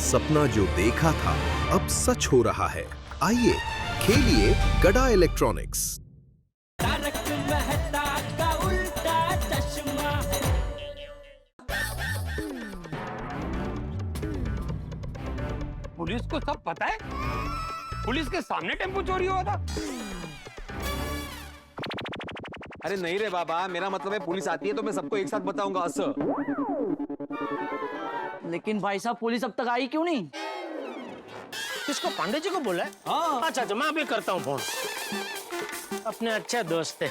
सपना जो देखा था अब सच हो रहा है। आइए खेलिए गड़ा इलेक्ट्रॉनिक्स। तारक मेहता का उल्टा चश्मा। पुलिस को सब पता है? पुलिस के सामने टेम्पो चोरी हुआ था। अरे नहीं रे बाबा, मेरा मतलब है पुलिस आती है तो मैं सबको एक साथ बताऊंगा असं। लेकिन भाई साहब पुलिस अब तक आई क्यों नहीं? किसको? पांडे जी को बोला है? हाँ। अच्छा अच्छा, मैं अभी करता हूँ फोन। अपने अच्छे दोस्त है।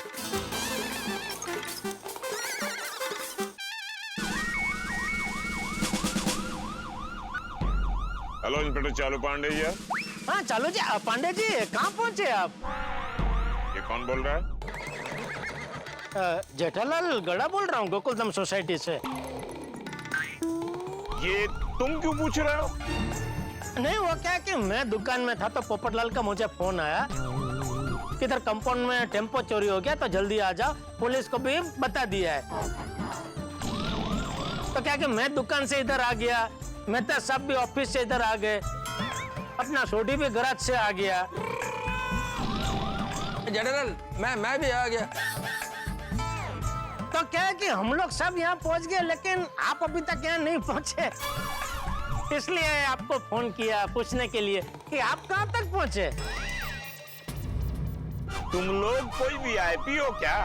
हेलो इंस्पेक्टर चालू पांडे जी। हाँ चालू जी। पांडे जी कहाँ पहुँचे आप? ये कौन बोल रहा है? जेठालाल गड़ा बोल रहा हूँ, गोकुलधाम सोसाइटी से। ये तुम क्यों पूछ रहे हो? नहीं, वो क्या कि मैं दुकान में था तो पोपटलाल का मुझे फोन आया कि इधर कंपाउंड में टेम्पो चोरी हो गया तो जल्दी आ जाओ। पुलिस को भी बता दिया है। तो क्या कि मैं दुकान से इधर आ गया, मेहता साहब भी ऑफिस से इधर आ गए, अपना सोडी भी गराज से आ गया। जनरल मैं भी आ गया। तो क्या है कि हम लोग सब यहाँ पहुँच गए, लेकिन आप अभी तक यहाँ नहीं पहुँचे। इसलिए आपको फोन किया पूछने के लिए कि आप कहाँ तक पहुँचे। तुम लोग कोई वीआईपी हो क्या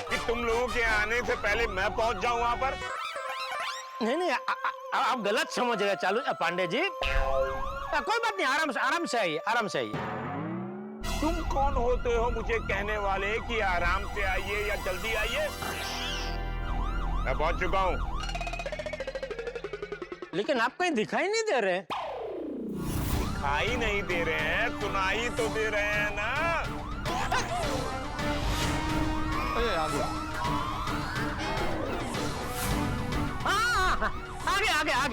कि तुम लोगों के आने से पहले मैं पहुंच जाऊं वहां पर? नहीं, आप गलत समझ रहे चालू पांडे जी। कोई बात नहीं, आराम से आइए, आराम से आइए। तुम कौन होते हो मुझे कहने वाले कि आराम से आइए या जल्दी आइए? मैं पहुंच चुका हूं। लेकिन आप कहीं दिखाई नहीं दे रहे। दिखाई नहीं दे रहे हैं, सुनाई तो दे रहे हैं ना। हाँ,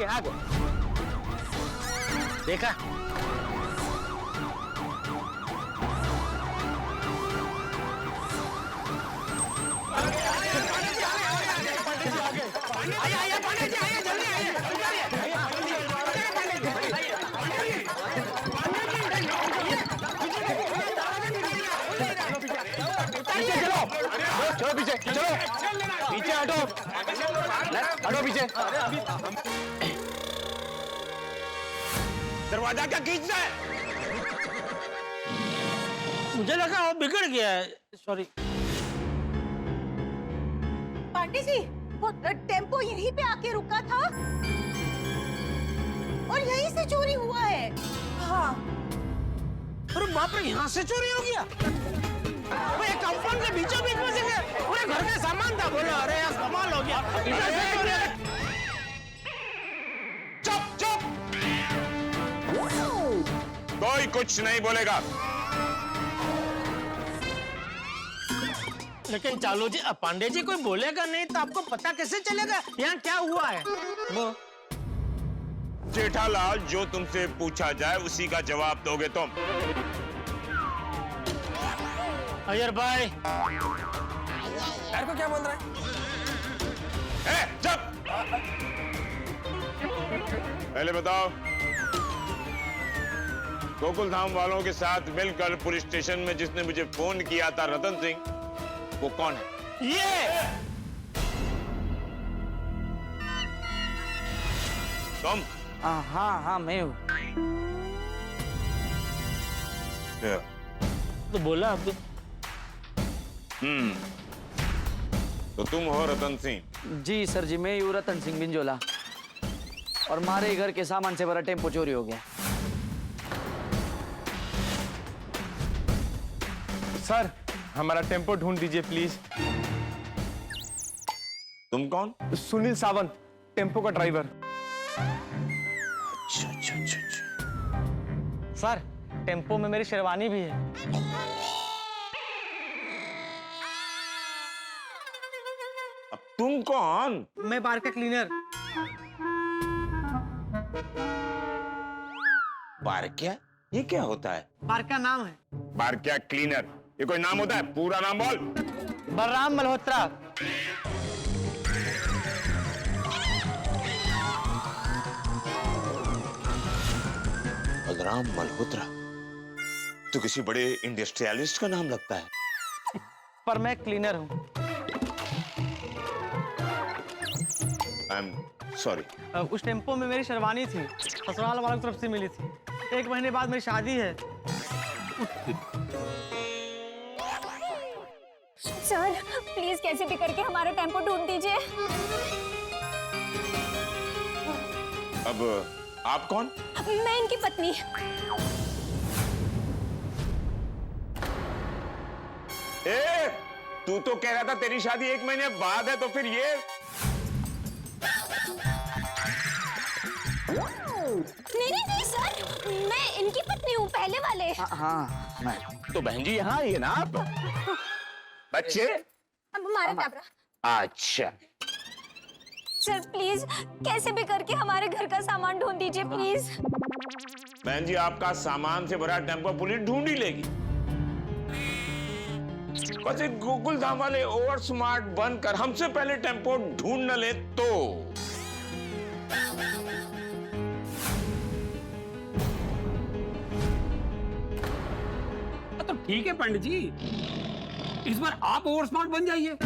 आगे। देखा? आइए पांडे जी, आइए जल्दी आइए। पीछे चलो, पीछे हटो, पीछे। दरवाजा क्या खींचना है? मुझे लगा वो बिगड़ गया है, सॉरी। पांडे जी, वो टेम्पो यहीं पे आके रुका था और यहीं से चोरी हुआ है। हाँ। अरे बाप रे, यहाँ से चोरी हो गया? वो एक कंपाउंड के बीचों बीच में से पूरे घर का सामान था। बोलो अरे यार कमाल हो गया। चुप। कोई कुछ नहीं बोलेगा। लेकिन चालू जी, पांडे जी कोई बोलेगा नहीं तो आपको पता कैसे चलेगा यहाँ क्या हुआ है? वो जेठालाल, जो तुमसे पूछा जाए उसी का जवाब दोगे तुम। अय्यर भाई, यार को क्या बोल रहा है? चुप। पहले बताओ, गोकुलधाम वालों के साथ मिलकर पुलिस स्टेशन में जिसने मुझे फोन किया था, रतन सिंह, वो कौन है? ये तुम? हाँ मैं हूँ। तो बोला अब। तो तुम हो रतन सिंह? जी सर जी, मैं हूँ रतन सिंह बिंजोला। और हमारे घर के सामान से भरा टेम्पो चोरी हो गया। सर, हमारा टेम्पो ढूंढ दीजिए प्लीज। तुम कौन? सुनील सावंत, टेम्पो का ड्राइवर। अच्छा। सर, टेम्पो में मेरी शेरवानी भी है। अब तुम कौन? मैं बार का क्लीनर। बार क्या? ये क्या होता है? बार का नाम है। बार क्या क्लीनर? ये कोई नाम होता है? पूरा नाम बोल। बलराम मल्होत्रा। बलराम मल्होत्रा, तो किसी बड़े इंडस्ट्रियलिस्ट का नाम लगता है। पर मैं क्लीनर हूँ। I am sorry. उस टेम्पो में मेरी शेरवानी थी, ससुराल वालों की तरफ से मिली थी। 1 महीने बाद मेरी शादी है। सर प्लीज कैसे भी करके हमारा टेम्पो ढूंढ दीजिए। अब आप कौन? मैं इनकी पत्नी। ए, तू तो कह रहा था तेरी शादी 1 महीने बाद है, तो फिर ये नहीं सर, मैं इनकी पत्नी हूँ, पहले वाले। हाँ मैं तो बहन जी यहाँ आइए ना आप। बच्चे? अब हमारा कैमरा। अच्छा, सर प्लीज कैसे भी करके हमारे घर का सामान ढूंढ दीजिए प्लीज। बहन जी आपका सामान से भरा टेम्पो पुलिस ढूंढ ही लेगी। बस एक गोकुल धाम वाले ओवर स्मार्ट बनकर हमसे पहले टेम्पो ढूंढ न ले तो। तो ठीक है पंडित जी, इस बार आप ओवर स्मार्ट बन जाइए।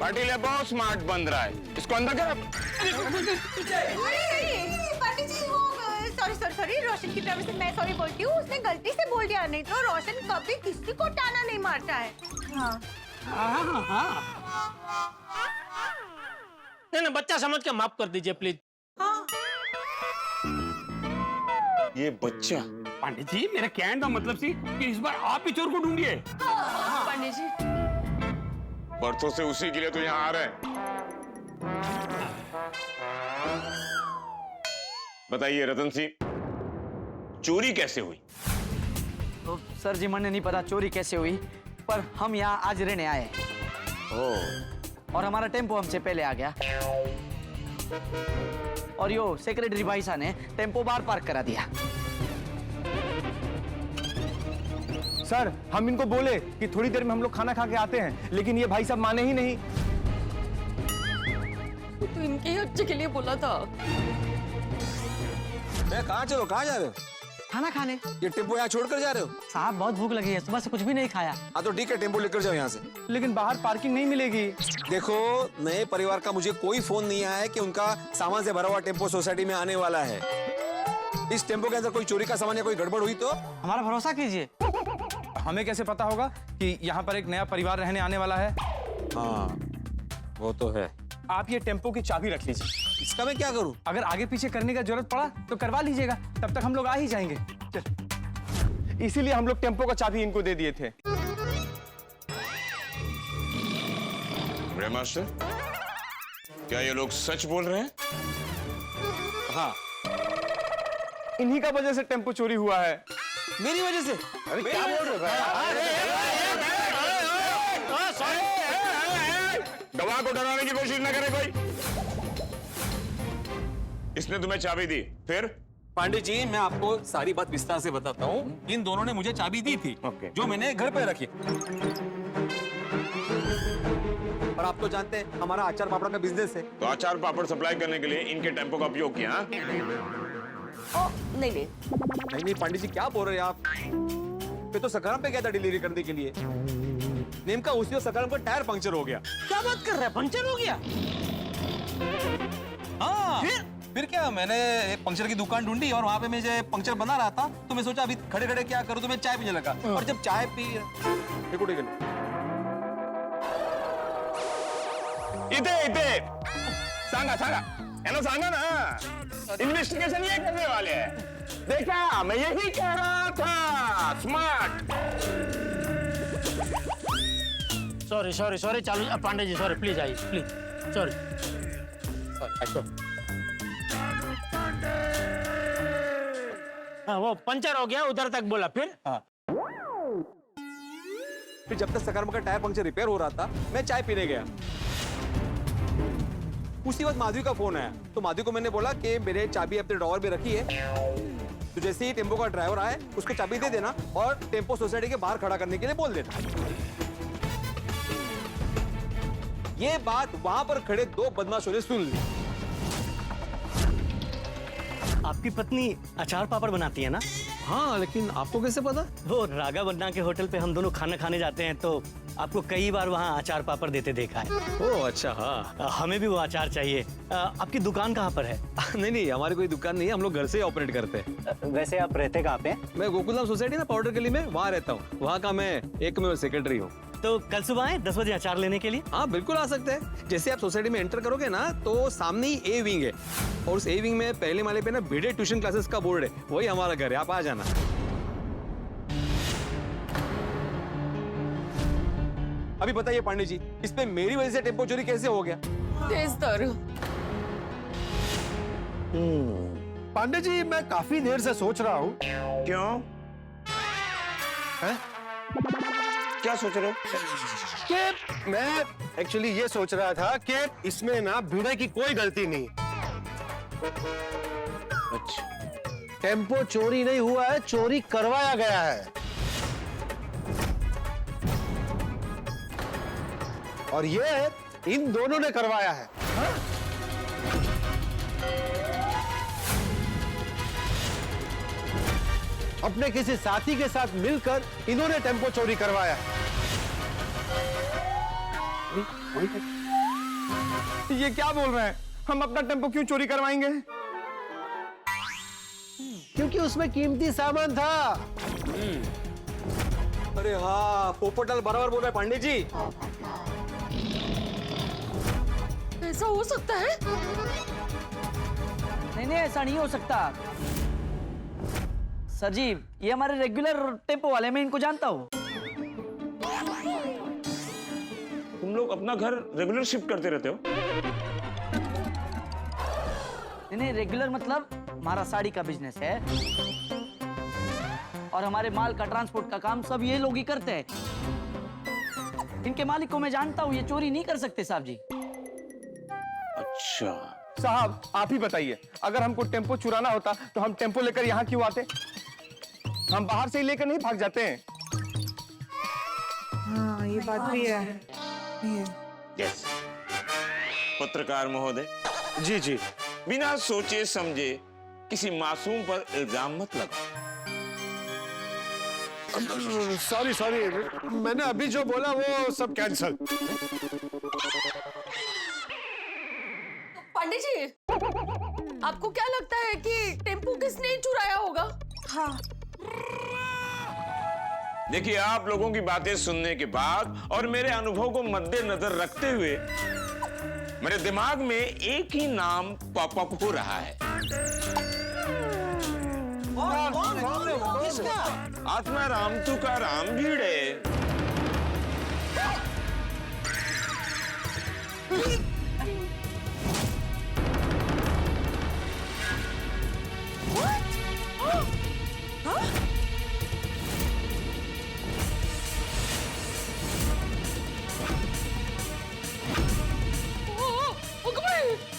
पाटिल बहुत स्मार्ट बन रहा है, इसको अंदर कर। पंडित जी वो सॉरी रोशन की तरफ से मैं सॉरी बोलती हूँ, उसने गलती से बोल दिया, नहीं तो रोशन कभी किसी को ताना नहीं मारता है। हाँ नहीं, बच्चा समझ के माफ कर दीजिए प्लीज। ये बच्चा पंडित जी मेरे कहने का मतलब सी कि इस बार आप ही चोर को ढूंढिए। पंडित जी बरसों से उसी के लिए तो यहाँ आ रहे हैं। बताइए रतन सिंह, चोरी कैसे हुई? तो सर जी मैंने नहीं पता चोरी कैसे हुई, पर हम यहाँ आज रहने आए हैं। और हमारा टेम्पो हमसे पहले आ गया, और यो सेक्रेटरी भाई साहब ने टेम्पो बाहर पार्क करा दिया। सर हम इनको बोले कि थोड़ी देर में हम लोग खाना खा के आते हैं, लेकिन ये भाई साहब माने ही नहीं। तो इनके ही अच्छे के लिए बोला था। मैं कहाँ चलो, कहाँ जा रहे हो? खाना खाने। ये टेम्पो यहाँ छोड़कर जा रहे हो? साहब बहुत भूख लगी है, सुबह से कुछ भी नहीं खाया। हाँ तो ठीक है, टेम्पो लेकर जाओ यहाँ से। लेकिन बाहर पार्किंग नहीं मिलेगी। देखो, नए परिवार का मुझे कोई फोन नहीं आया है कि उनका सामान से भरा हुआ टेम्पो सोसाइटी में आने वाला है। इस टेम्पो के अंदर कोई चोरी का सामान या कोई गड़बड़ हुई तो हमारा भरोसा कीजिए। हमें कैसे पता होगा कि यहाँ पर एक नया परिवार रहने आने वाला है? हाँ वो तो है। आप ये टेम्पो की चाबी रख लीजिए। इसका मैं क्या करूँ? अगर आगे पीछे करने का जरूरत पड़ा तो करवा लीजिएगा, तब तक हम लोग आ ही जाएंगे। चल। इसीलिए हम लोग टेम्पो का चाबी इनको दे दिए थे। मास्टर, क्या ये लोग सच बोल रहे हैं? हाँ इन्हीं का वजह से टेम्पो चोरी हुआ है। मेरी वजह से? अरे क्या बोल रहे हो? गवाह को डराने की कोशिश न करे कोई। इसने तुम्हें चाबी दी, फिर? पांडे जी मैं आपको सारी बात विस्तार से बताता हूँ। इन दोनों ने मुझे चाबी दी थी, जो मैंने घर पे रखी। और आप तो जानते हैं हमारा अचार पापड़ का बिजनेस है। तो अचार पापड़ सप्लाई करने के लिए इनके टेम्पो का उपयोग किया? हाँ? नहीं पांडे जी क्या बोल रहे हैं आप? मैं तो सकाराम पे गया था डिलीवरी करने के लिए। नेम का उसी सकाराम का टायर पंक्चर हो गया। क्या बात कर रहे हैं, पंचर हो गया? हाँ फिर क्या, मैंने एक पंक्चर की दुकान ढूंढी और वहां पे मैं जो पंक्चर बना रहा था, तो मैं सोचा अभी खड़े खड़े क्या करूं, तो मैं चाय पीने लगा। और जब चाय पी इते सांगा सांगा ना, इन्वेस्टिगेशन ये करने वाले हैं। देखा, मैं यही कह रहा था, स्मार्ट। सॉरी चालू पांडे जी, सॉरी प्लीज आइए प्लीज। सॉरी। हाँ वो पंचर हो गया, उधर तक बोला। फिर फिर जब तक सकाराम का टायर पंक्चर रिपेयर हो रहा था, मैं चाय पीने गया। उसी वक्त माधवी का फोन आया, तो माधवी को मैंने बोला कि मेरे चाबी अपने ड्रॉवर में रखी है, तो जैसे ही टेम्पो का ड्राइवर आए उसको चाबी दे देना और टेम्पो सोसाइटी के बाहर खड़ा करने के लिए बोल देना। ये बात वहां पर खड़े दो बदमाशों ने सुन ली। आपकी पत्नी अचार पापड़ बनाती है ना? हाँ, लेकिन आपको कैसे पता? वो रागा बन्ना के होटल पे हम दोनों खाना खाने जाते हैं तो आपको कई बार वहाँ अचार पापड़ देते देखा है। ओह अच्छा, हाँ। हमें भी वो अचार चाहिए। आपकी दुकान कहाँ पर है? नहीं नहीं, हमारी कोई दुकान नहीं है, हम लोग घर से ही ऑपरेट करते हैं। वैसे आप रहते कहाँ पे? मैं गोकुलधाम सोसाइटी ना पाउडर गली में, वहाँ रहता हूँ। वहाँ का मैं एकमेव सेक्रेटरी हूँ। तो कल सुबह आए 10 बजे अचार लेने के लिए? हाँ बिल्कुल आ सकते हैं। जैसे आप सोसाइटी में एंटर करोगे ना तो सामने ही ए विंग है और उस ए विंग में पहले माले पे ना भिड़े ट्यूशन क्लासेस का बोर्ड है, वही हमारा घर है, आप आ जाना। अभी बताइए पांडे जी, इस पे मेरी वजह से टेम्पो चोरी कैसे हो गया? तेज दर। पांडे जी, मैं काफी देर से सोच रहा हूँ। क्यों? हैं? क्या सोच रहे हो? कि मैं एक्चुअली ये सोच रहा था कि इसमें ना भिड़े की कोई गलती नहीं। अच्छा, टेम्पो चोरी नहीं हुआ है, चोरी करवाया गया है। और ये इन दोनों ने करवाया है। हाँ? अपने किसी साथी के साथ मिलकर इन्होंने टेम्पो चोरी करवाया है। ये क्या बोल रहे हैं? हम अपना टेम्पो क्यों चोरी करवाएंगे? क्योंकि उसमें कीमती सामान था। अरे हाँ, पोपटलाल बराबर बोल रहे हैं पांडे जी। ऐसा हो सकता है? नहीं नहीं, ऐसा नहीं हो सकता सर जी, ये हमारे रेगुलर टेम्पो वाले, मैं इनको जानता हूँ। तुम लोग अपना घर रेगुलर शिफ्ट करते रहते हो? नहीं नहीं, रेगुलर मतलब हमारा साड़ी का बिजनेस है और हमारे माल का ट्रांसपोर्ट का काम सब ये लोग ही करते हैं। इनके मालिक को मैं जानता हूँ, ये चोरी नहीं कर सकते साहब जी। अच्छा, साहब आप ही बताइए, अगर हमको टेम्पो चुराना होता तो हम टेम्पो लेकर यहाँ क्यों आते? हम बाहर से ही लेकर नहीं भाग जाते हैं। हाँ, ये बात भी है। यस। पत्रकार महोदय, जी जी। बिना सोचे समझे किसी मासूम पर इल्जाम मत लगाओ। सॉरी सॉरी, मैंने अभी जो बोला वो सब कैंसल। पांडे जी, आपको क्या लगता है कि टेम्पो किसने चुराया होगा? हाँ। देखिए, आप लोगों की बातें सुनने के बाद और मेरे अनुभव को मद्देनजर रखते हुए मेरे दिमाग में एक ही नाम पॉपअप हो रहा है। आत्माराम तुकाराम भिड़े।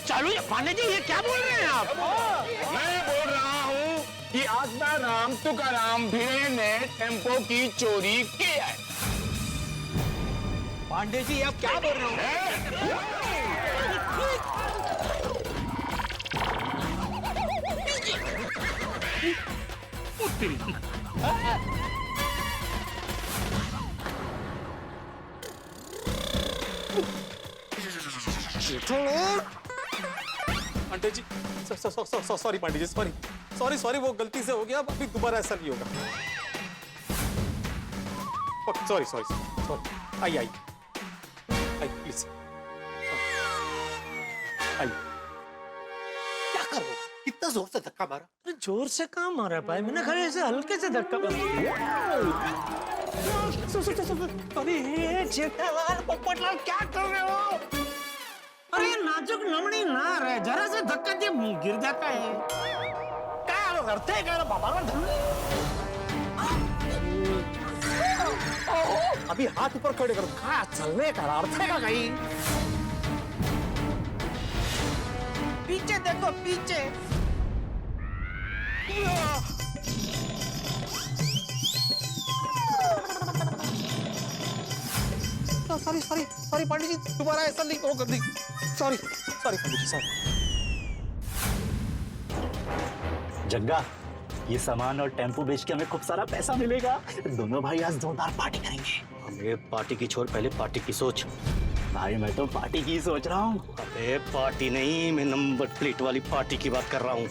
चालू है पांडे जी, ये क्या बोल रहे हैं आप? मैं बोल रहा हूँ कि आत्माराम तुकाराम भिड़े ने टेम्पो की चोरी की है। पांडे जी आप क्या बोल रहे हो? Pandey ji sorry, Pandey ji sorry sorry, वो गलती से हो गया, अभी दोबारा ऐसा नहीं होगा। Sorry sorry sorry, I please I. क्या कर रहे हो? कितना जोर से धक्का मारा? अरे जोर से कहाँ मारा भाई, मैंने खाली ऐसे हल्के से धक्का मारा। अरे जेठालाल, पोपटलाल, क्या कर रहे हो? अरे ये नाजुक नमणी नार है, जरा से धक्का दिए गिर जाता है। क्या करते हैं बाबा? अभी हाथ ऊपर खड़े करो। कहा चलने का अर्थ है कहीं? पीछे देखो, पीछे। सॉरी सॉरी सॉरी पांडे जी, दोबारा ऐसा नहीं होगा, नहीं sorry sorry Pandey ji, sorry. जग्गा, ये सामान और टेम्पो बेच के हमें खूब सारा पैसा मिलेगा। दोनों भाई आज जोरदार पार्टी करेंगे। हमें पार्टी की छोड़, पहले पार्टी की सोच। भाई मैं तो पार्टी की सोच रहा हूँ। अरे पार्टी नहीं, मैं नंबर प्लेट वाली पार्टी की बात कर रहा हूँ।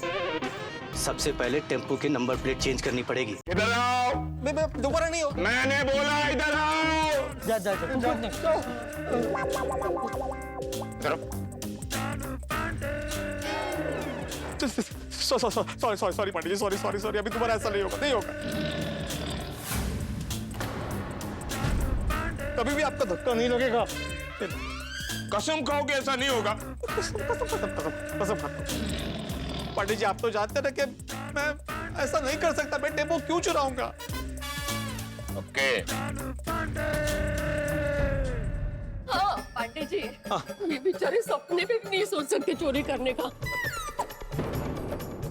सबसे पहले टेम्पो के नंबर प्लेट चेंज करनी पड़ेगी। इधर आओ, दोबारा नहीं हो। मैंने बोला इधर आओ। जा जा जा इधर आओ। Sorry Pandey ji, sorry sorry sorry, अभी दोबारा ऐसा नहीं होगा, नहीं होगा। कभी भी आपका धक्का नहीं लगेगा। कसम खाओ कि ऐसा नहीं होगा। कसम पांडे जी, आप तो जानते ना कि मैं ऐसा नहीं कर सकता। मैं टेम्पो क्यों चुराऊंगा? ओके। हाँ पांडे जी, ये बेचारे सपने में भी नहीं सोच सकते चोरी करने का,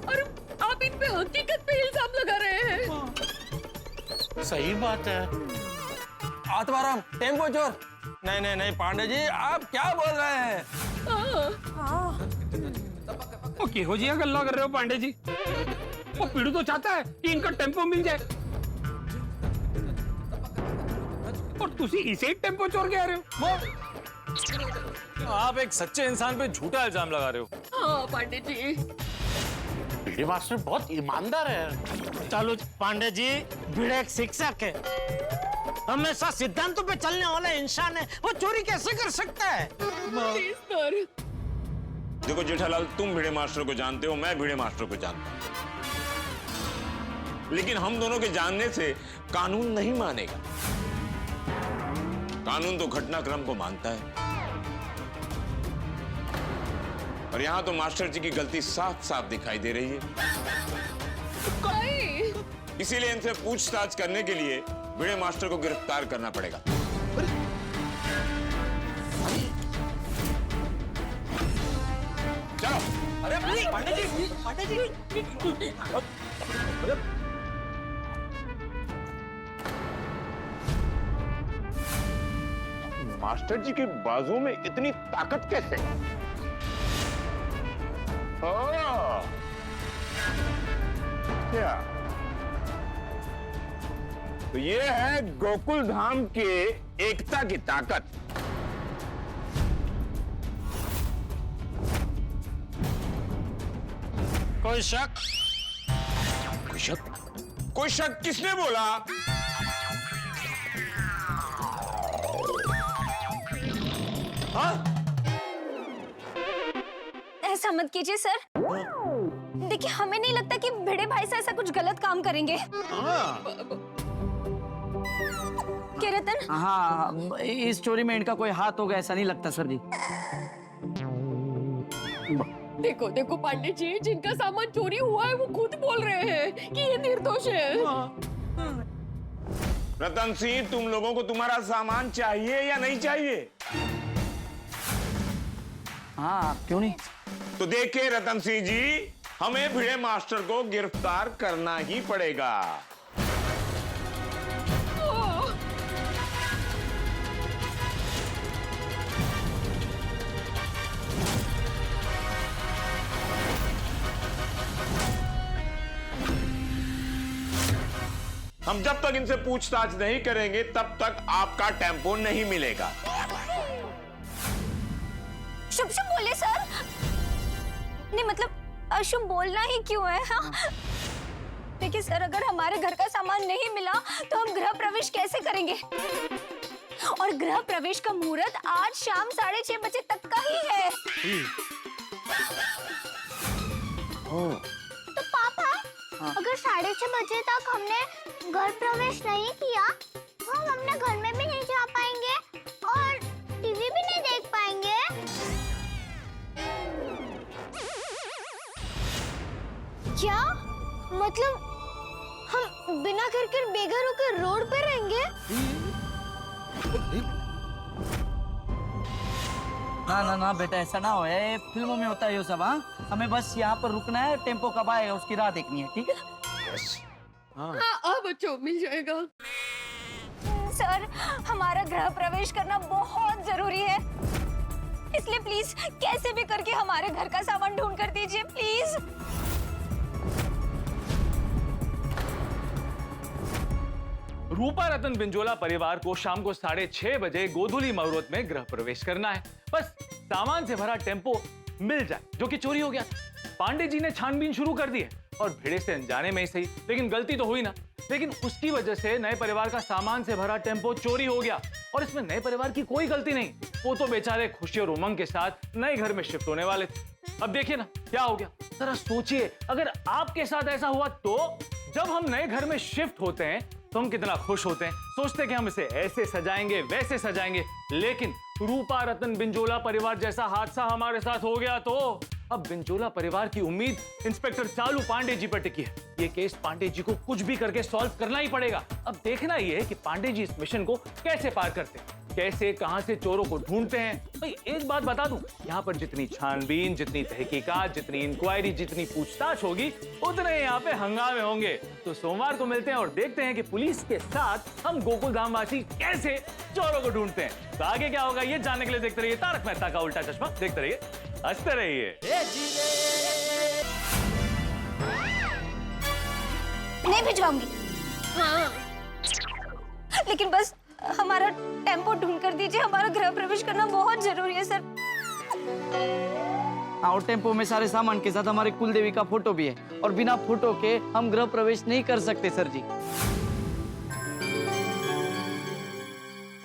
और आप इन पे हकीकत पे इल्जाम लगा रहे हैं। सही बात है। आत्माराम, टेम्पो चोर। नहीं नहीं नहीं पांडे जी, आप क्या बोल रहे हैं? वो किहो जी गल्ला कर रहे हो पांडे जी? वो पीड़ू तो चाहता है कि इनका टेम्पो मिल जाए, और तुसी इसे ही टेम्पो चोर कह रहे हो। आप एक सच्चे इंसान पे झूठा इल्जाम लगा रहे हो। हाँ पांडे जी, भिड़े मास्टर बहुत ईमानदार है। चलो पांडे जी, भिड़े एक शिक्षक है, हमेशा सिद्धांतों पे चलने वाला इंसान है, वो चोरी कैसे कर सकता है? Please sir. देखो जेठालाल, तुम भिड़े मास्टर को जानते हो, मैं भिड़े मास्टर को जानता हूं, लेकिन हम दोनों के जानने से कानून नहीं मानेगा। कानून तो घटनाक्रम को मानता है, और यहां तो मास्टर जी की गलती साफ साफ दिखाई दे रही है। इसीलिए इनसे पूछताछ करने के लिए भिड़े मास्टर को गिरफ्तार करना पड़ेगा। चलो। अरे पांडे जी, पांडे जी। मास्टर जी के बाजू में इतनी ताकत कैसे? क्या? तो ये है गोकुल धाम के एकता की ताकत। कोई शक? कोई शक? कोई शक किसने बोला? हाँ? ऐसा मत कीजिए सर। देखिए, हमें नहीं लगता कि भिड़े भाई से ऐसा कुछ गलत काम करेंगे। क्या रतन? हाँ, इस चोरी में इनका कोई हाथ होगा ऐसा नहीं लगता सर जी। देखो देखो पांडे जी, जिनका सामान चोरी हुआ है वो खुद बोल रहे हैं कि ये निर्दोष है। रतन सिंह, तुम लोगों को तुम्हारा सामान चाहिए या नहीं चाहिए? हाँ, क्यों नहीं? तो देखिए रतन सिंह जी, हमें भिड़े मास्टर को गिरफ्तार करना ही पड़ेगा। हम जब तक इनसे पूछताछ नहीं करेंगे तब तक आपका टेम्पो नहीं मिलेगा। शुभ शुभ बोले सर। नहीं मतलब अशुभ बोलना ही क्यों है? हाँ? देखिए सर, अगर हमारे घर का सामान नहीं मिला तो हम गृह प्रवेश कैसे करेंगे? और गृह प्रवेश का मुहूर्त आज शाम 6:30 बजे तक का ही है। तो पापा, अगर 6:30 बजे तक हमने घर प्रवेश नहीं किया तो हम अपने घर में भी नहीं जा पाएंगे और टीवी भी नहीं देख पाएंगे। क्या मतलब हम बिना घर के बेघर होकर रोड पे रहेंगे? ना ना ना बेटा, ऐसा ना हो। ये फिल्मों में होता है ये सब। हाँ, हमें बस यहाँ पर रुकना है, टेम्पो कब आएगा उसकी राह देखनी है, ठीक है? हाँ, बच्चों मिल जाएगा। सर, हमारा गृह प्रवेश करना बहुत जरूरी है, इसलिए प्लीज कैसे भी करके हमारे घर का सामान ढूंढ कर दीजिए प्लीज। रूपा रतन बिंजोला परिवार को शाम को 6:30 बजे गोधूली मुहूर्त में गृह प्रवेश करना है। बस सामान से भरा टेम्पो मिल जाए जो कि चोरी हो गया था। पांडे जी ने छानबीन शुरू कर दी है और भिड़े से अनजाने में ही सही, लेकिन गलती तो हुई ना। लेकिन उसकी वजह से नए परिवार का सामान से भरा टेम्पो चोरी हो गया और इसमें नए परिवार की कोई गलती नहीं। वो तो बेचारे खुशी और उमंग के साथ नए घर में शिफ्ट होने वाले थे। अब देखिए ना क्या हो गया। जरा सोचिए, अगर आपके साथ ऐसा हुआ तो जब हम नए घर में शिफ्ट होते हैं तो हम कितना खुश होते हैं, सोचते हैं कि हम इसे ऐसे सजाएंगे वैसे सजाएंगे। लेकिन रूपा रतन बिंजोला परिवार जैसा हादसा हमारे साथ हो गया तो अब बिंजोला परिवार की उम्मीद इंस्पेक्टर चालू पांडे जी पर टिकी है। ये केस पांडे जी को कुछ भी करके सॉल्व करना ही पड़ेगा। अब देखना ही है कि पांडे जी इस मिशन को कैसे पार करते हैं, कैसे कहां से चोरों को ढूंढते हैं। भाई एक बात बता दूं, यहाँ पर जितनी छानबीन, जितनी तहकीकात, जितनी इंक्वायरी, जितनी पूछताछ होगी उतने यहाँ पे हंगामे होंगे। तो सोमवार को मिलते हैं और देखते हैं कि पुलिस के साथ हम गोकुल धाम वासी कैसे चोरों को ढूंढते हैं। तो आगे क्या होगा ये जानने के लिए देखते रहिए तारक मेहता का उल्टा चश्मा। देखते रहिए, हंसते रहिए। नहीं भिजवाऊंगी। हाँ। लेकिन बस हमारा टेम्पो ढूंढ कर दीजिए, हमारा गृह प्रवेश करना बहुत जरूरी है सर। और टेम्पो में सारे सामान के साथ हमारे कुलदेवी का फोटो भी है और बिना फोटो के हम गृह प्रवेश नहीं कर सकते सर जी।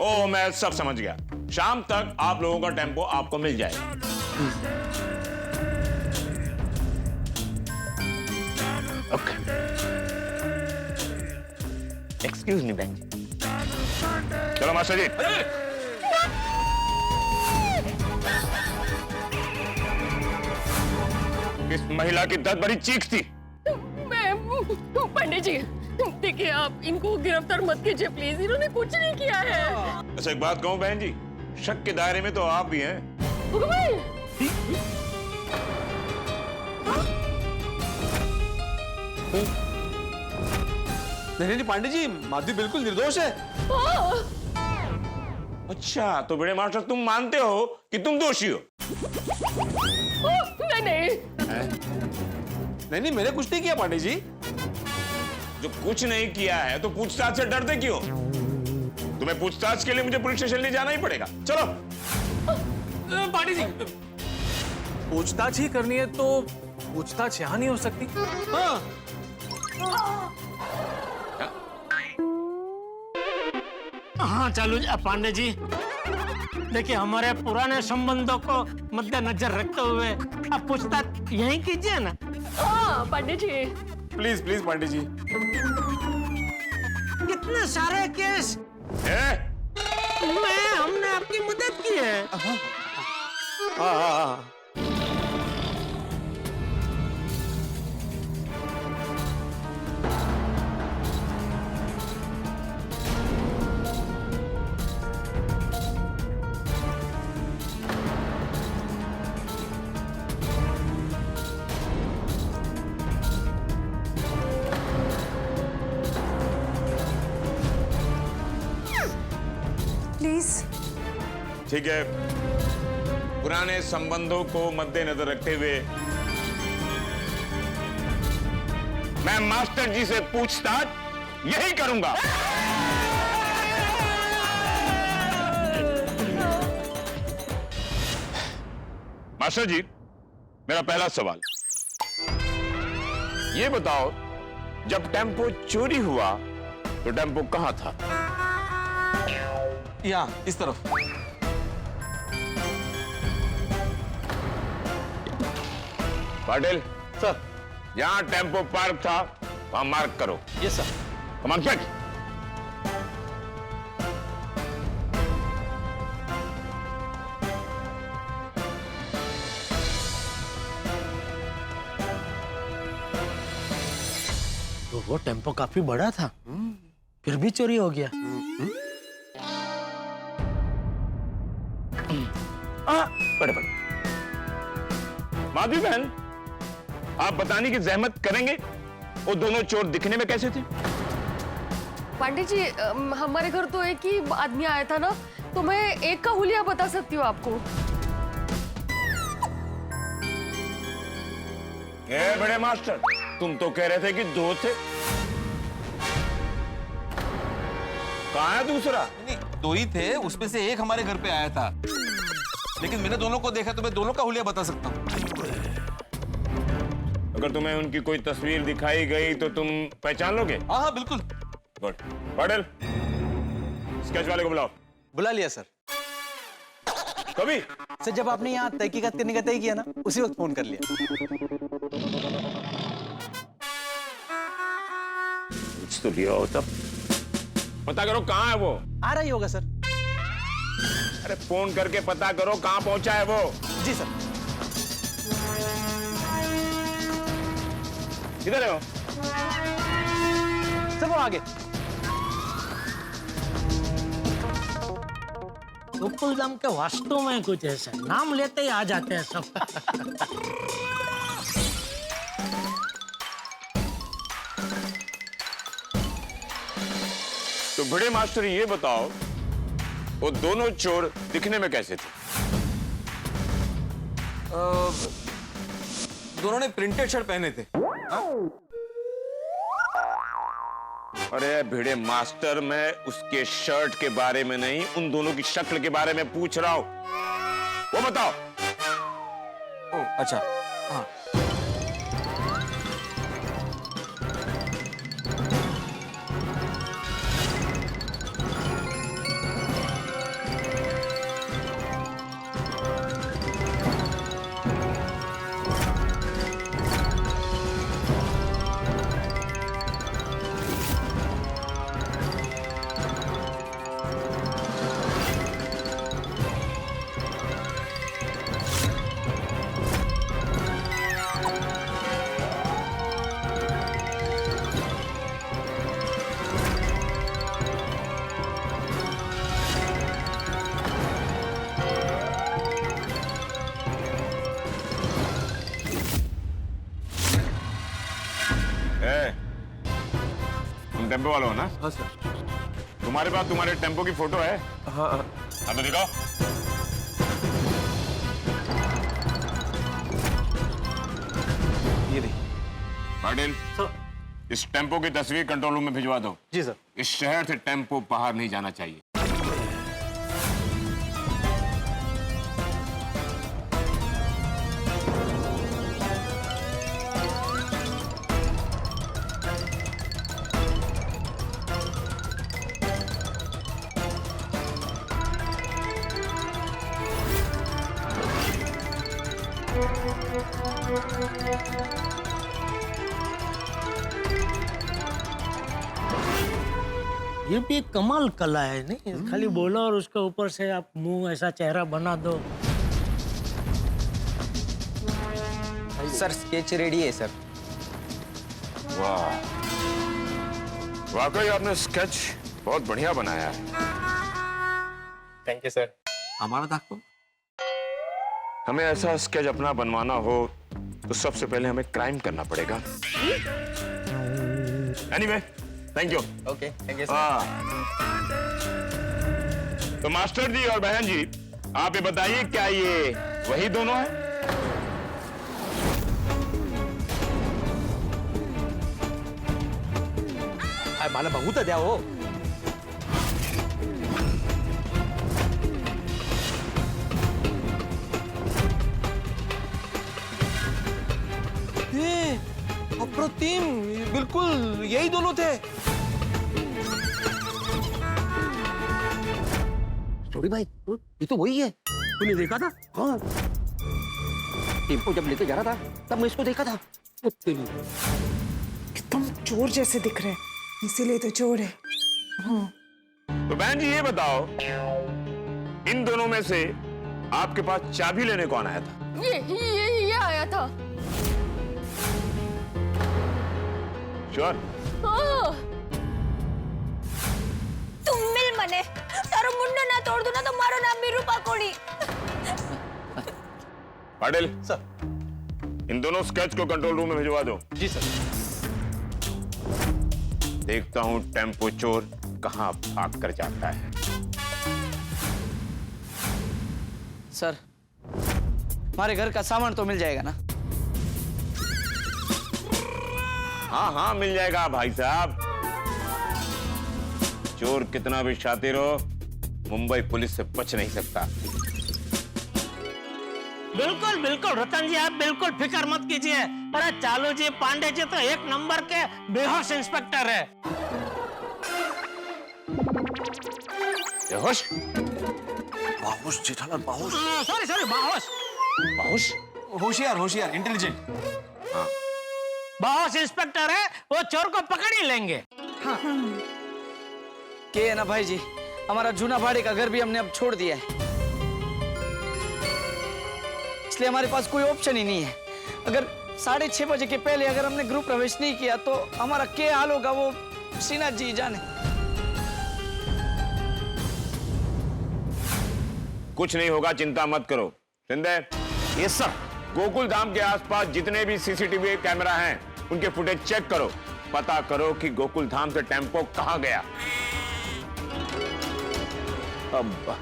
ओ मैं सब समझ गया। शाम तक आप लोगों का टेम्पो आपको मिल जाएगा। ओके। एक्सक्यूज मी बहन जी। चलो मास्टर जी। इस महिला की दर्द भरी चीख थी। पंडित जी देखिए, आप इनको गिरफ्तार मत कीजिए प्लीज, इन्होंने कुछ नहीं किया है। अच्छा एक बात कहूं बहन जी, शक के दायरे में तो आप भी हैं। नहीं पांडे जी, माधवी बिल्कुल निर्दोष है। अच्छा तो बड़े मास्टर तुम मानते हो कि तुम दोषी हो? नहीं मैंने कुछ नहीं किया पांडे जी। जो कुछ नहीं किया है तो पूछताछ से डरते क्यों? तुम्हें पूछताछ के लिए मुझे पुलिस स्टेशन ले जाना ही पड़ेगा। चलो। पांडे जी, पूछताछ ही करनी है तो पूछताछ यहाँ नहीं हो सकती? हाँ। हाँ चालू पांडे जी, देखिए हमारे पुराने संबंधों को मद्देनजर रखते हुए आप पूछताछ यहीं कीजिए ना। हाँ पंडित जी। Please please Pandey ji. कितने सारे केस में हमने आपकी मदद की है। हाँ। ठीक है, पुराने संबंधों को मद्देनजर रखते हुए मैं मास्टर जी से पूछताछ यही करूंगा। मास्टर जी, मेरा पहला सवाल ये बताओ, जब टेम्पो चोरी हुआ तो टेम्पो कहां था? यहाँ इस तरफ। पाटिल सर, जहां टेम्पो पार्क था वहां मार्क करो। Yes sir. कमान क्या? तो वो टेम्पो काफी बड़ा था, फिर भी चोरी हो गया। बड़े माधवी बहन, आप बताने की जहमत करेंगे वो दोनों चोर दिखने में कैसे थे? पांडे जी हमारे घर तो एक ही आदमी आया था ना, तो मैं एक का हुलिया बता सकती हूँ आपको। बड़े मास्टर, तुम तो कह रहे थे कि 2 थे। कहाँ है दूसरा? नहीं, 2 ही थे, उसमें से एक हमारे घर पे आया था, लेकिन मैंने दोनों को देखा तो मैं दोनों का हुलिया बता सकता हूँ। अगर तुम्हें उनकी कोई तस्वीर दिखाई गई तो तुम पहचान लोगे? हाँ बिल्कुल। गुड। पाटिल, स्केच वाले को बुलाओ। बुला लिया सर। कभी सर जब आपने यहाँ तहकीकात करने का तय किया ना, उसी वक्त फोन कर लिया। कुछ तो लिया हो तब। पता करो कहाँ है वो। आ रहा ही होगा सर। अरे फोन करके पता करो कहाँ पहुंचा है वो। जी सर। किधर है वो? सर वो आगे। गोकुल धाम के वास्तु में कुछ ऐसा, नाम लेते ही आ जाते हैं सब। तो बड़े मास्टर ये बताओ, वो दोनों चोर दिखने में कैसे थे? दोनों ने प्रिंटेड शर्ट पहने थे। अरे भिड़े मास्टर, मैं उसके शर्ट के बारे में नहीं, उन दोनों की शक्ल के बारे में पूछ रहा हूं। वो बताओ। अच्छा, हाँ। तुम टेम्पो वाले हो ना? हाँ सर। तुम्हारे पास तुम्हारे टेम्पो की फोटो है? हाँ। अब दिखाओ। ये देखिए। पाटिल, इस टेम्पो की तस्वीर कंट्रोल रूम में भिजवा दो। जी सर। इस शहर से टेम्पो बाहर नहीं जाना चाहिए। ये भी एक कमाल कला है, नहीं? खाली बोलो और उसके ऊपर से आप मुंह ऐसा चेहरा बना दो। सर स्केच रेडी है सर। वाह, वाकई आपने स्केच बहुत बढ़िया बनाया है। Thank you sir. हमारा दाखो। हमें ऐसा स्केच अपना बनवाना हो तो सबसे पहले हमें क्राइम करना पड़ेगा। Anyway, thank you. Okay, thank you sir. तो मास्टर जी और बहन जी, आप ये बताइए, क्या ये वही दोनों हैं? मला बघू तर द्या हो। अप्रतिम, बिल्कुल यही दोनों थे। छोड़ी भाई, ये तो वही है। तूने देखा था? हाँ। टेम्पो जब लेके जा रहा था तब मैं इसको देखा था। एकदम चोर जैसे दिख रहे हैं, इसीलिए तो चोर है। हाँ। तो बहन जी ये बताओ, इन दोनों में से आपके पास चाबी लेने कौन आया था? ये आया था। श्योर? हाँ। तुम मिल मने तारो मुंडो ना तोड़ दो ना तो मारो नाम विरूपा कोड़ी। पाटिल सर, इन दोनों स्केच को कंट्रोल रूम में भिजवा दो। जी सर। देखता हूँ टेम्पो चोर कहाँ भाग कर जाता है। सर, हमारे घर का सामान तो मिल जाएगा ना? हाँ हाँ मिल जाएगा भाई साहब। चोर कितना भी शातिर हो, मुंबई पुलिस से बच नहीं सकता। बिल्कुल बिल्कुल रतन जी, आप बिल्कुल फिक्र मत कीजिए। अरे चालू जी, पांडे जी तो एक नंबर के बेहोश इंस्पेक्टर है। बेहोश? बाहोश जेठालाल, बाहोश। सॉरी सॉरी, बाहोश। बाहोश? होशियार होशियार, इंटेलिजेंट। हाँ। बाहोश इंस्पेक्टर है, वो चोर को पकड़ ही लेंगे। हाँ। के है ना भाई जी, हमारा जूना भाड़े का घर भी हमने अब छोड़ दिया है, इसलिए हमारे पास कोई ऑप्शन ही नहीं है। अगर 6:30 बजे के पहले अगर हमने गृह प्रवेश नहीं किया तो हमारा क्या हाल होगा वो श्रीनाथ जी जाने। कुछ नहीं होगा, चिंता मत करो। शिंदे। Yes sir. गोकुल धाम के आसपास जितने भी सीसीटीवी कैमरा हैं, उनके फुटेज चेक करो। पता करो कि गोकुल धाम से टेम्पो कहां गया।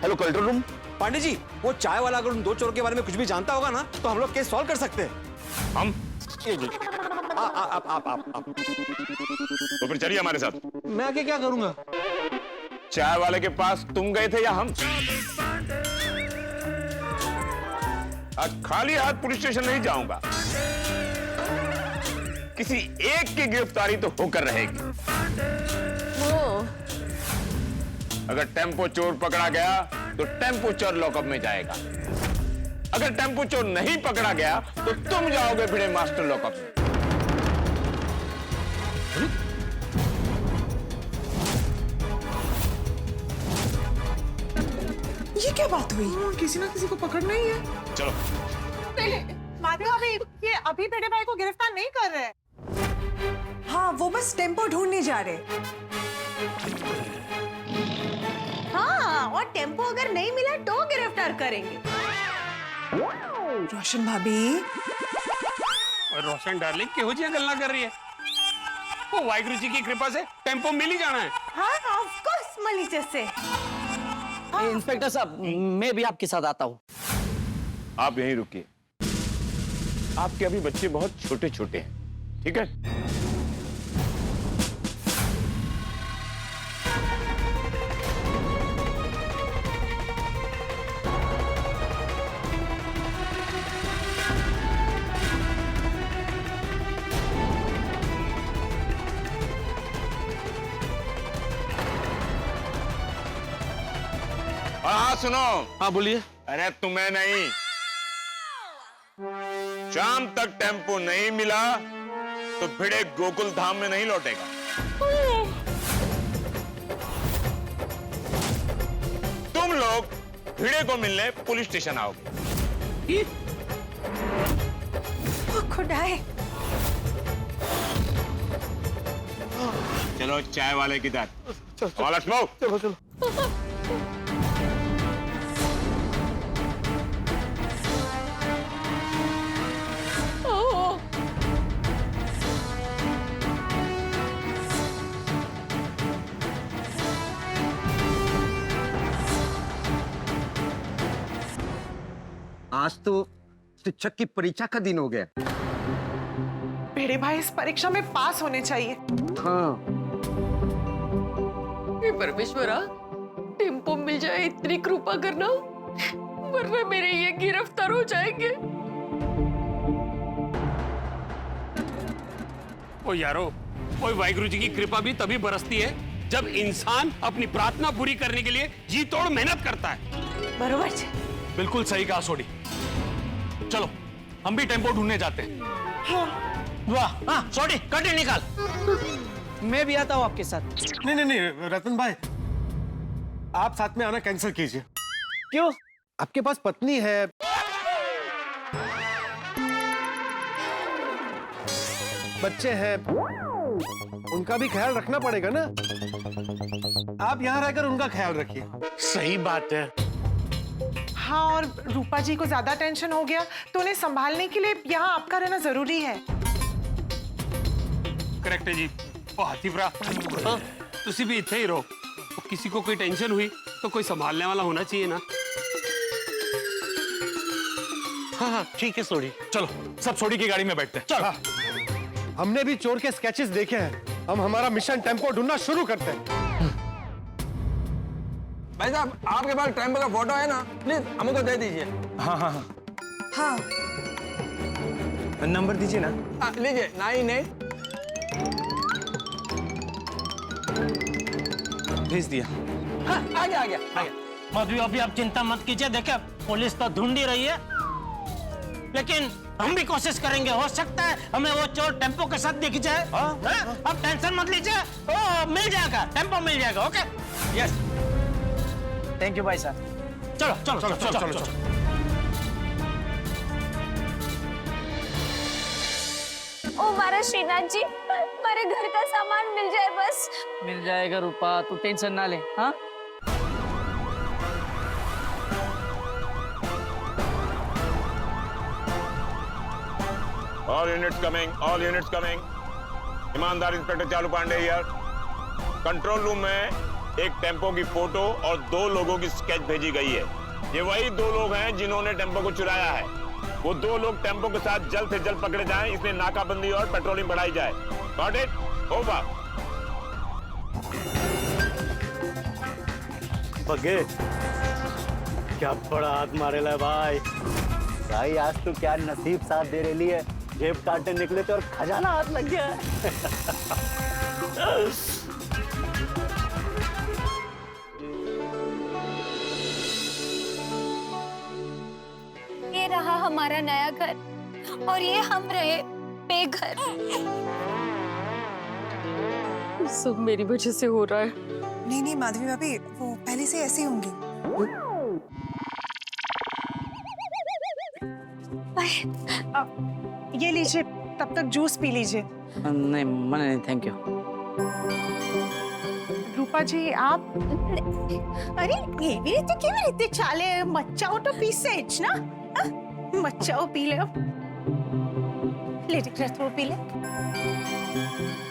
Hello control room. Pandey ji, वो चाय वाला अगर उन 2 चोरों के बारे में कुछ भी जानता होगा ना, तो हम लोग केस सॉल्व कर सकते हैं। हम? आप। तो फिर चलिए हमारे साथ। मैं आगे क्या करूंगा? चाय वाले के पास तुम गए थे या हम? आज खाली हाथ पुलिस स्टेशन नहीं जाऊंगा। किसी एक की गिरफ्तारी तो होकर रहेगी। अगर टेम्पो चोर पकड़ा गया तो टेम्पो चोर लॉकअप में जाएगा। अगर टेम्पो चोर नहीं पकड़ा गया तो तुम जाओगे भिड़े मास्टर लॉकअप में। ये क्या बात हुई? किसी ना किसी को पकड़ना ही है। चलो। माधव भाभी, ये अभी बड़े भाई को गिरफ्तार नहीं कर रहे। हाँ, वो बस टेम्पो ढूंढने जा रहे। हाँ, और टेम्पो अगर नहीं मिला तो गिरफ्तार करेंगे। रोशन भाभी। और रोशन डार्लिंग केहो जी गल्ला कर रही है? वो वाहिगुरु जी की कृपा से टेम्पो मिल ही जाना है। हाँ, ऑफ कोर्स मली जैसे। इंस्पेक्टर साहब, मैं भी आपके साथ आता हूँ। आप यहीं रुकिए। आपके अभी बच्चे बहुत छोटे छोटे हैं, ठीक है? हाँ सुनो। हाँ बोलिए। अरे तुम्हें नहीं, शाम तक टेम्पो नहीं मिला तो भिड़े गोकुल धाम में नहीं लौटेगा। तुम लोग भिड़े को मिलने पुलिस स्टेशन आओगे। खुदाए। चलो चाय वाले की तरफ। चलो चलो। आज तो शिक्षक की परीक्षा का दिन हो गया। बड़े भाई इस परीक्षा में पास होने चाहिए। हाँ। हे परमेश्वरा, टेम्पो मिल जाए इतनी कृपा करना, वरना मेरे ये गिरफ्तार हो जाएंगे। ओ यारो, ओए वाहिगुरु जी की कृपा भी तभी बरसती है जब इंसान अपनी प्रार्थना पूरी करने के लिए जी तोड़ मेहनत करता है। बरोबर। बिल्कुल सही कहा सोडी। चलो हम भी टेम्पो ढूंढने जाते हैं। वाह, हाँ सोडी, कटे निकाल। मैं भी आता हूँ आपके साथ। नहीं, रतन भाई, आप साथ में आना कैंसिल कीजिए। क्यों? आपके पास पत्नी है, बच्चे हैं, उनका भी ख्याल रखना पड़ेगा ना। आप यहाँ रहकर उनका ख्याल रखिए। सही बात है। हाँ, और रूपा जी को ज्यादा टेंशन हो गया तो उन्हें संभालने के लिए यहाँ आपका रहना जरूरी है। करेक्ट है जी। ओ हाथीप्रा तुसी भी इत्थे ही रहो। ओ, किसी को कोई टेंशन हुई तो कोई संभालने वाला होना चाहिए ना। हाँ ठीक है सोडी। चलो सब सोडी की गाड़ी में बैठते हैं। चलो। हमने भी चोर के स्केचेस देखे हैं, हम हमारा मिशन टेम्पो ढूंढना शुरू करते हैं। भाई साहब आपके पास टेम्पो का फोटो है ना, प्लीज हमको दे दीजिए। हाँ हाँ हाँ हाँ नंबर दीजिए ना। लीजिए 98। भेज दिया। हाँ आ गया आ गया आ गया। माधवी अभी आप चिंता मत कीजिए, देखिए पुलिस तो ढूंढ ही रही है, लेकिन हम भी कोशिश करेंगे। हो सकता है हमें वो चोर टेम्पो के साथ दिख जाए। आप टेंशन मत लीजिए, ओ मिल जाएगा, टेम्पो मिल जाएगा। ओके यस थैंक यू भाई साहब। चलो चलो चलो चलो चलो, चलो। ओ हमारा श्रीनाथ जी, हमारे घर का सामान मिल जाए बस। मिल जाएगा रूपा, तू टेंशन ना ले। हाँ All units coming, all units coming. ईमानदार इंस्पेक्टर चालू पांडे हियर। कंट्रोल रूम में एक टेम्पो की फोटो और 2 लोगों की स्केच भेजी गई है। ये वही 2 लोग हैं जिन्होंने टेम्पो को चुराया है। वो 2 लोग टेम्पो के साथ जल्द से जल्द पकड़े जाएं, इसलिए नाकाबंदी और पेट्रोलिंग बढ़ाई जाए। Got it? Over. बगे क्या बड़ा हाथ मारेला भाई। भाई आज तो क्या नसीब साथ दे रही है, जेब काटने निकले थे और खजाना हाथ लग गया। ये रहा हमारा नया घर और ये हम रहे बेघर। सब मेरी वजह से हो रहा है। नहीं नहीं माधवी भाभी, वो पहले से ऐसी होंगी। ये लीजिए, तब तक जूस पी लीजिए। नहीं मैंने नहीं, थैंक यू। रूपा जी आप अरे एवी रीते केवी रीते चाले मच्छाओ तो पीसेज ना, मच्छाओ पी ले। ले दिखरा थोड़ा पी ले।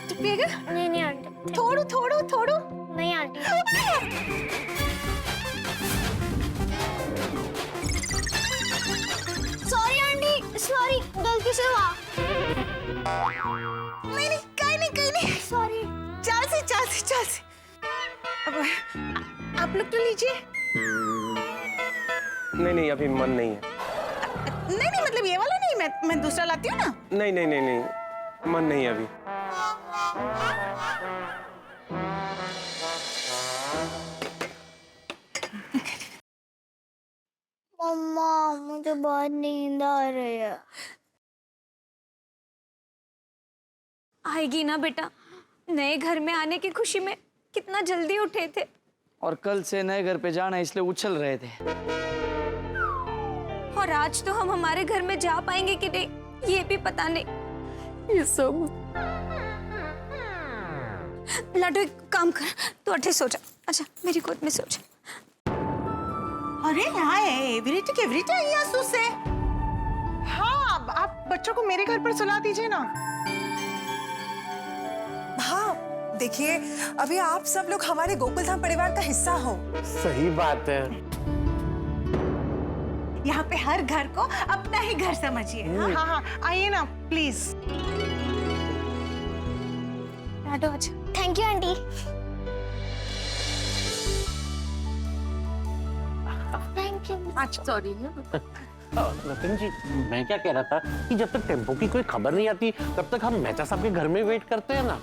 तू पिएगा? नहीं नहीं आंटी, थोड़ू थोड़ू थोड़ू। नहीं आंटी। सॉरी आंटी, सॉरी गलती से हुआ। नहीं कहीं नहीं सॉरी। चल से अब आप लोग तो लीजिए। नहीं अभी मन नहीं है। नहीं मतलब ये वाला नहीं, मैं दूसरा लाती हूँ ना। नहीं मन नहीं अभी। मम्मा मुझे बहुत नींद आ रही है। आएगी ना बेटा, नए घर में आने की खुशी में कितना जल्दी उठे थे। और कल से नए घर पे जाना इसलिए उछल रहे थे। और आज तो हम हमारे घर में जा पाएंगे कि नहीं ये भी पता नहीं। ये सब लाडो एक काम कर, तू अठे सो जा। अच्छा मेरी गोद में सो जा। अरे यहाँ एवरीथिंग यहाँ से। हाँ आप बच्चों को मेरे घर पर सुला दीजिए ना। हाँ देखिए, अभी आप सब लोग हमारे गोकुल धाम परिवार का हिस्सा हो। सही बात है। यहाँ पे हर घर को अपना ही घर समझिए। हाँ आइए ना प्लीज। लाडो अच्छा। Thank you aunty. Thank you. अच्छा सॉरी। रतन जी मैं क्या कह रहा था कि जब तक टेम्पो की कोई खबर नहीं आती तब तक हम मेहता साहब के घर में वेट करते हैं ना।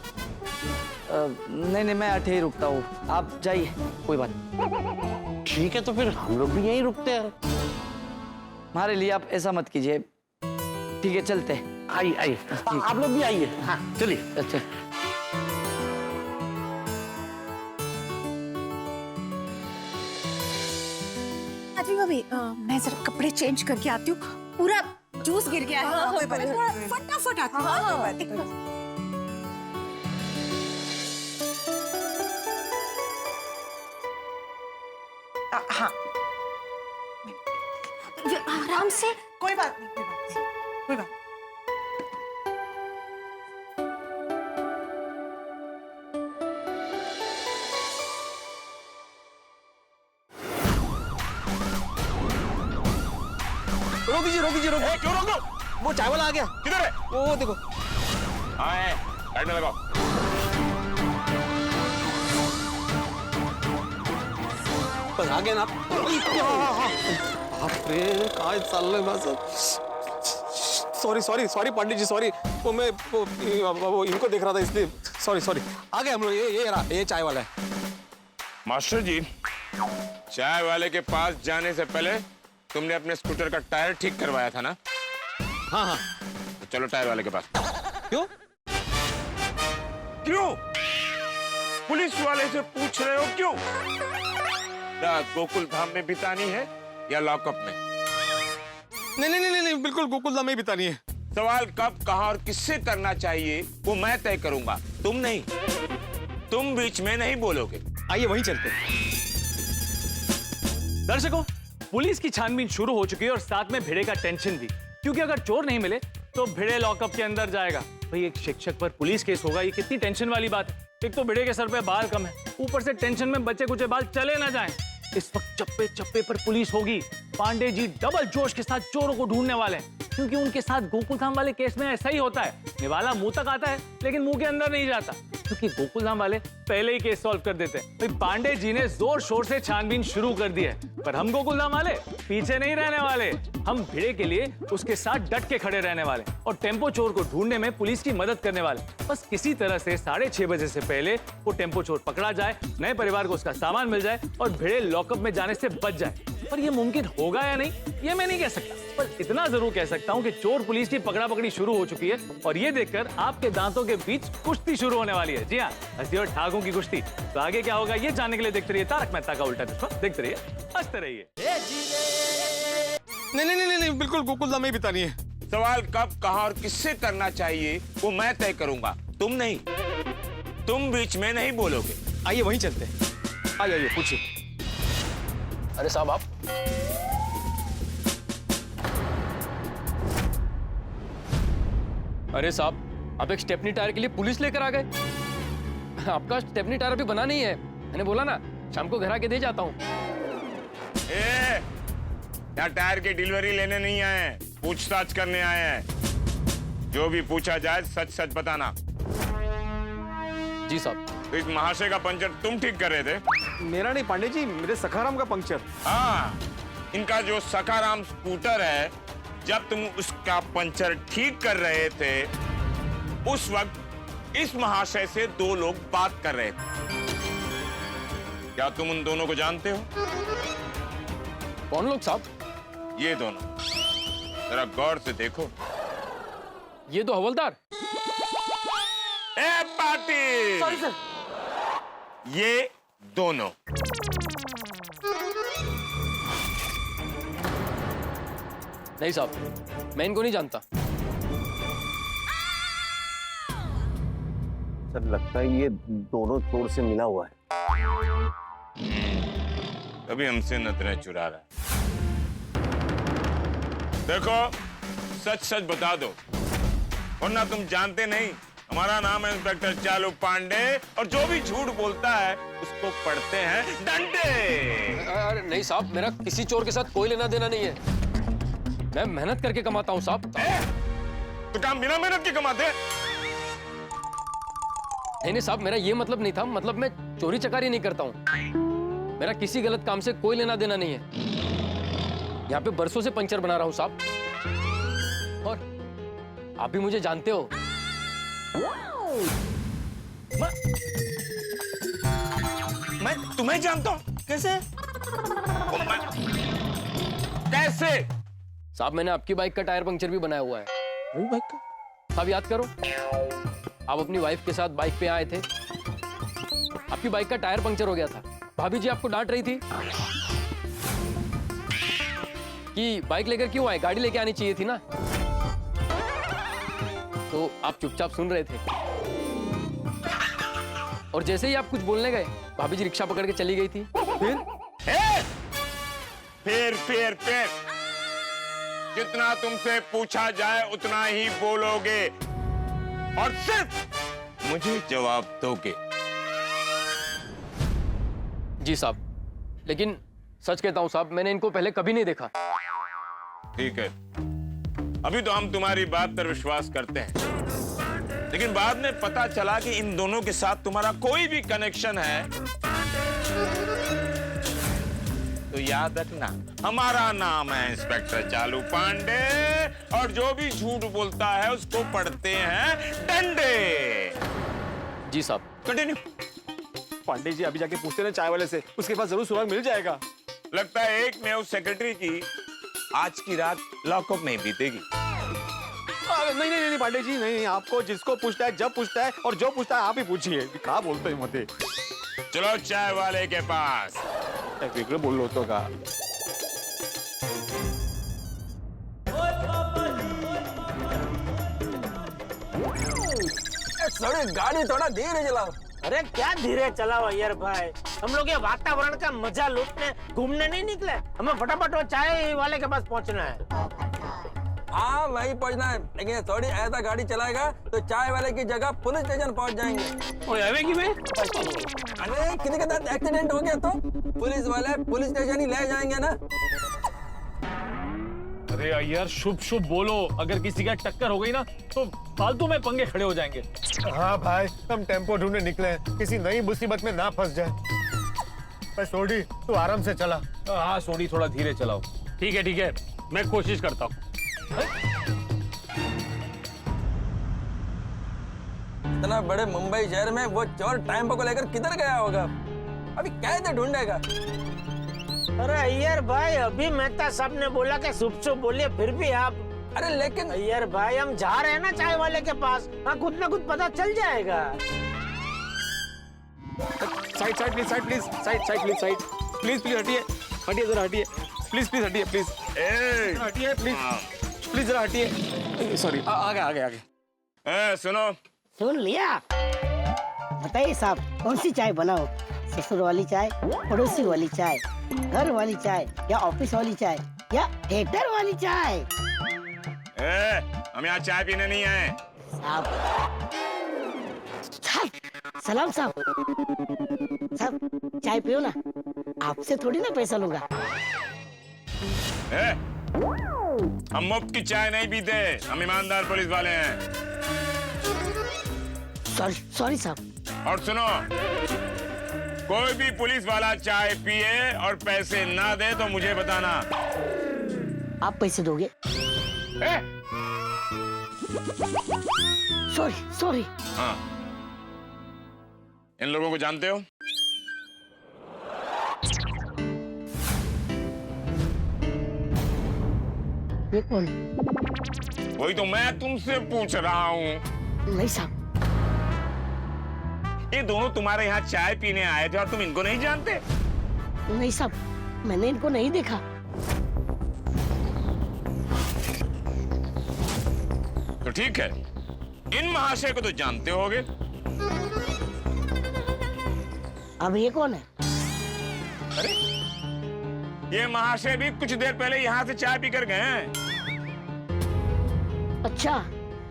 नहीं मैं अठे ही रुकता हूँ, आप जाइए, कोई बात नहीं। ठीक है तो फिर हम लोग भी यहीं रुकते हैं। हमारे लिए आप ऐसा मत कीजिए। ठीक है चलते हैं। आइए आप लोग भी आइए। हाँ चलिए। अच्छा भाभी मैं जरा कपड़े चेंज करके आती हूँ, पूरा जूस गिर गया है। फटाफट आती हूँ। हाँ आराम से। कोई बात नहीं कोई बात। रोक दीजिए, रोक। क्यों रोक दो? वो चाय वाला आ गया। किधर है? वो देखो। हाँ, साइड में लगाओ। बस आ गए ना आप। बाप रे, काय चाललंय माझं। सॉरी पंडित जी, सॉरी। वो मैं वो इनको देख रहा था इसलिए। सॉरी। आ गए हम लोग। ये रहा, ये चाय वाला है। मास्टर जी, चाय वाले के पास जाने से पहले तुमने अपने स्कूटर का टायर ठीक करवाया था ना? हाँ। तो चलो टायर वाले के पास। क्यों? पुलिस वाले से पूछ रहे हो क्यों? रात गोकुल धाम में बितानी है या लॉकअप में? नहीं, बिल्कुल गोकुल धाम में बितानी है। सवाल कब, कहां और किससे करना चाहिए वो मैं तय करूंगा, तुम नहीं। तुम बीच में नहीं बोलोगे। आइए वहीं चलते हैं। दर्शकों, पुलिस की छानबीन शुरू हो चुकी है और साथ में भिड़े का टेंशन भी, क्योंकि अगर चोर नहीं मिले तो भिड़े लॉकअप के अंदर जाएगा। भाई एक शिक्षक पर पुलिस केस होगा, ये कितनी टेंशन वाली बात है। एक तो भिड़े के सर पे बाल कम है, ऊपर से टेंशन में बच्चे कुछ बाल चले ना जाएं। इस वक्त चप्पे चप्पे पर पुलिस होगी। पांडे जी डबल जोश के साथ चोरों को ढूंढने वाले हैं, क्योंकि उनके साथ गोकुलधाम वाले केस में ऐसा ही होता है। निवाला मुंह तक आता है लेकिन मुंह के अंदर नहीं जाता, क्योंकि गोकुलधाम वाले पहले ही केस सॉल्व कर देते हैं। भाई पांडे जी ने जोर शोर से छानबीन शुरू कर दी है, पर हम गोकुलधाम वाले पीछे नहीं रहने वाले। हम भिड़े के लिए उसके साथ डट के खड़े रहने वाले और टेम्पो चोर को ढूंढने में पुलिस की मदद करने वाले। बस किसी तरह से 6:30 बजे से पहले वो टेम्पो चोर पकड़ा जाए, नए परिवार को उसका सामान मिल जाए और भिड़े लॉकअप में जाने से बच जाए। पर ये मुमकिन होगा या नहीं, ये मैं नहीं कह सकता, पर इतना जरूर कह सकता हूँ कि चोर पुलिस की पकड़ा पकड़ी शुरू हो चुकी है और ये देखकर आपके दांतों के बीच कुश्ती शुरू होने वाली है। जी हाँ, हंसी और ठाकों की कुश्ती। तो आगे क्या होगा ये जानने के लिए देखते रहिए तारक मेहता का उल्टा चश्मा। देखते रहिए, हंसते रहिए। नहीं, बिल्कुल गोकुल धाम में बितानी है। सवाल कब, कहां और किससे करना चाहिए वो मैं तय करूंगा, तुम नहीं। तुम बीच में नहीं बोलोगे। आइए वहीं चलते हैं। आइए पूछिए। अरे साहब आप अरे साहब, आप एक स्टेपनी टायर के लिए पुलिस लेकर आ गए। आपका स्टेपनी टायर अभी बना नहीं है। मैंने बोला ना शाम को घर आके दे जाता हूँ। यहाँ टायर की डिलीवरी लेने नहीं आए हैं, पूछताछ करने आए हैं। जो भी पूछा जाए सच सच बताना। जी साहब। तो इस महाशय का पंचर तुम ठीक कर रहे थे? मेरा नहीं पांडे जी, मेरे सखाराम का पंक्चर। हाँ, इनका जो सखाराम स्कूटर है, जब तुम उसका पंचर ठीक कर रहे थे उस वक्त इस महाशय से 2 लोग बात कर रहे थे। क्या तुम उन दोनों को जानते हो? कौन लोग साहब? ये दोनों, जरा गौर से देखो। ये दो हवलदार। ए पाटिल! Sorry sir. ये दोनों। नहीं साहब, मैं इनको नहीं जानता। सर लगता है ये दोनों चोर से मिला हुआ है। अभी हमसे नजरें चुरा रहा है। देखो, सच सच बता दो, वरना तुम जानते नहीं हमारा नाम है इंस्पेक्टर चालू पांडे, और जो भी झूठ बोलता है उसको पड़ते हैं डंडे। अरे नहीं साहब, मेरा किसी चोर के साथ कोई लेना देना नहीं है। मैं मेहनत करके कमाता हूँ साहब। तो काम बिना मेहनत के कमाते? नहीं साहब, मेरा ये मतलब नहीं था। मतलब मैं चोरी चकारी नहीं करता हूँ। मेरा किसी गलत काम से कोई लेना देना नहीं है। यहाँ पे बरसों से पंचर बना रहा हूँ साहब, और आप भी मुझे जानते हो। मैं तुम्हें जानता हूँ? कैसे? कैसे? साहब मैंने आपकी बाइक का टायर पंक्चर भी बनाया हुआ है। वो बाइक का? साहब याद करो, आप अपनी वाइफ के साथ बाइक पे आए थे, आपकी बाइक का टायर पंक्चर हो गया था। भाभी जी आपको डांट रही थी कि बाइक लेकर क्यों आए, गाड़ी लेके आनी चाहिए थी ना। तो आप चुपचाप सुन रहे थे, और जैसे ही आप कुछ बोलने गए भाभी जी रिक्शा पकड़ के चली गई थी। फिर जितना तुमसे पूछा जाए उतना ही बोलोगे और सिर्फ मुझे जवाब दोगे। जी साहब, लेकिन सच कहता हूं साहब, मैंने इनको पहले कभी नहीं देखा। ठीक है, अभी तो हम तुम्हारी बात पर विश्वास करते हैं, लेकिन बाद में पता चला कि इन दोनों के साथ तुम्हारा कोई भी कनेक्शन है, तो याद रखना हमारा नाम है इंस्पेक्टर चालू पांडे, और जो भी झूठ बोलता है उसको पड़ते हैं डंडे। जी साहब। कंटिन्यू। पांडे जी अभी जाके पूछते हैं चाय वाले से, उसके पास जरूर सुराग मिल जाएगा। लगता है एक में उस सेक्रेटरी की आज की रात लॉकअप में बीतेगी। नहीं नहीं नहीं पांडे जी, नहीं, आपको जिसको पूछता है जब पूछता है और जो पूछता है आप ही पूछिए। कहा बोलते हैं मते। चलो चाय वाले के पास। बोल लो तो का। गाड़ी थोड़ा धीरे चलाओ। अरे क्या धीरे चलाओ यार भाई, हम लोग ये वातावरण का मजा लूटने घूमने नहीं निकले, हमें फटाफट वो चाय वाले के पास पहुंचना है। हाँ वही पहुंचना है, लेकिन थोड़ी ऐसा गाड़ी चलाएगा तो चाय वाले की जगह पुलिस स्टेशन पहुंच जाएंगे। अरे किसी के साथ एक्सीडेंट हो गया तो पुलिस वाले पुलिस स्टेशन ही ले जाएंगे ना। अरे यार शुभ शुभ बोलो, अगर किसी का टक्कर हो गई ना तो फालतू में पंगे खड़े हो जाएंगे। हाँ भाई, हम टेम्पो ढूंढने निकले हैं, किसी नई मुसीबत में ना फंस जाए। पर सोडी तू आराम से चला। हाँ सोडी थोड़ा धीरे चलाओ। ठीक है, मैं कोशिश करता हूँ। इतना बड़े मुंबई शहर में वो चोर टेम्पो को लेकर किधर गया होगा? अभी कैसे ढूंढेगा? अरे अय्यर भाई, अभी मेहता साहब ने बोला कि शुभ शुभ बोलिए, फिर भी आप। अरे लेकिन अय्यर भाई, हम जा रहे हैं ना चाय वाले के पास, हाँ कुछ ना कुछ पता चल जाएगा। Side side please, side please, side please, side please, please हटिए, हटिए जरा, हटिए प्लीज, प्लीज हटिए, प्लीज हटिए, प्लीज प्लीज जरा हटिए। सॉरी, आगे। सुन लिया। बताइए साहब, कौन सी चाय बनाओ? ससुर वाली चाय, पड़ोसी वाली चाय, घर वाली चाय, या ऑफिस वाली चाय, या थिएटर वाली चाय? हम यहाँ चाय पीने नहीं आए। साहब, सलाम साहब। साहब चाय पियो ना, आपसे थोड़ी ना पैसा लूंगा। हम मुफ्त की चाय नहीं पीते, हम ईमानदार पुलिस वाले हैं। सॉरी साहब। और सुनो, कोई भी पुलिस वाला चाय पिए और पैसे ना दे तो मुझे बताना। आप पैसे दोगे? सॉरी। हाँ, इन लोगों को जानते हो? ये कौन? वही तो मैं तुमसे पूछ रहा हूँ। नहीं साहब। ये दोनों तुम्हारे यहाँ चाय पीने आए थे और तुम इनको नहीं जानते? नहीं साहब, मैंने इनको नहीं देखा। तो ठीक है, इन महाशय को तो जानते होगे। अब ये कौन है? अरे ये महाशय भी कुछ देर पहले यहाँ से चाय पीकर गए हैं। अच्छा,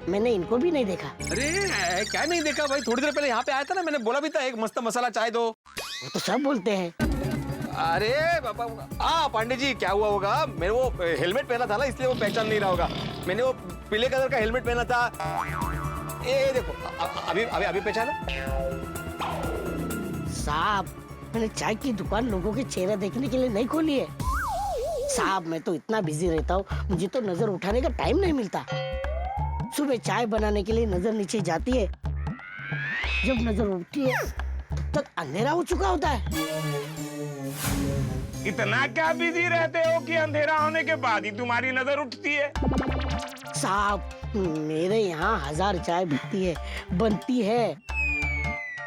मैंने इनको भी नहीं देखा। अरे क्या नहीं देखा भाई, थोड़ी देर पहले यहाँ पे आया था ना, मैंने बोला भी था एक मस्त मसाला चाय दो। वो तो सब बोलते हैं। अरे बाबा, पांडे जी क्या हुआ होगा, मैंने वो हेलमेट पहना था ना, इसलिए वो पहचान नहीं रहा होगा। मैंने वो पीले कलर का हेलमेट पहना था। ये देखो, अभी पहचाना? साहब, मैंने चाय की दुकान लोगों के चेहरे देखने के लिए नहीं खोली है साहब। मैं तो इतना बिजी रहता हूँ, मुझे तो नजर उठाने का टाइम नहीं मिलता। सुबह चाय बनाने के लिए नजर नीचे जाती है, जब नजर उठती है तब तक अंधेरा हो चुका होता है। इतना क्या बिजी रहते हो कि अंधेरा होने के बाद ही तुम्हारी नजर उठती है? साहब, मेरे यहाँ 1000 चाय बिकती है, बनती है।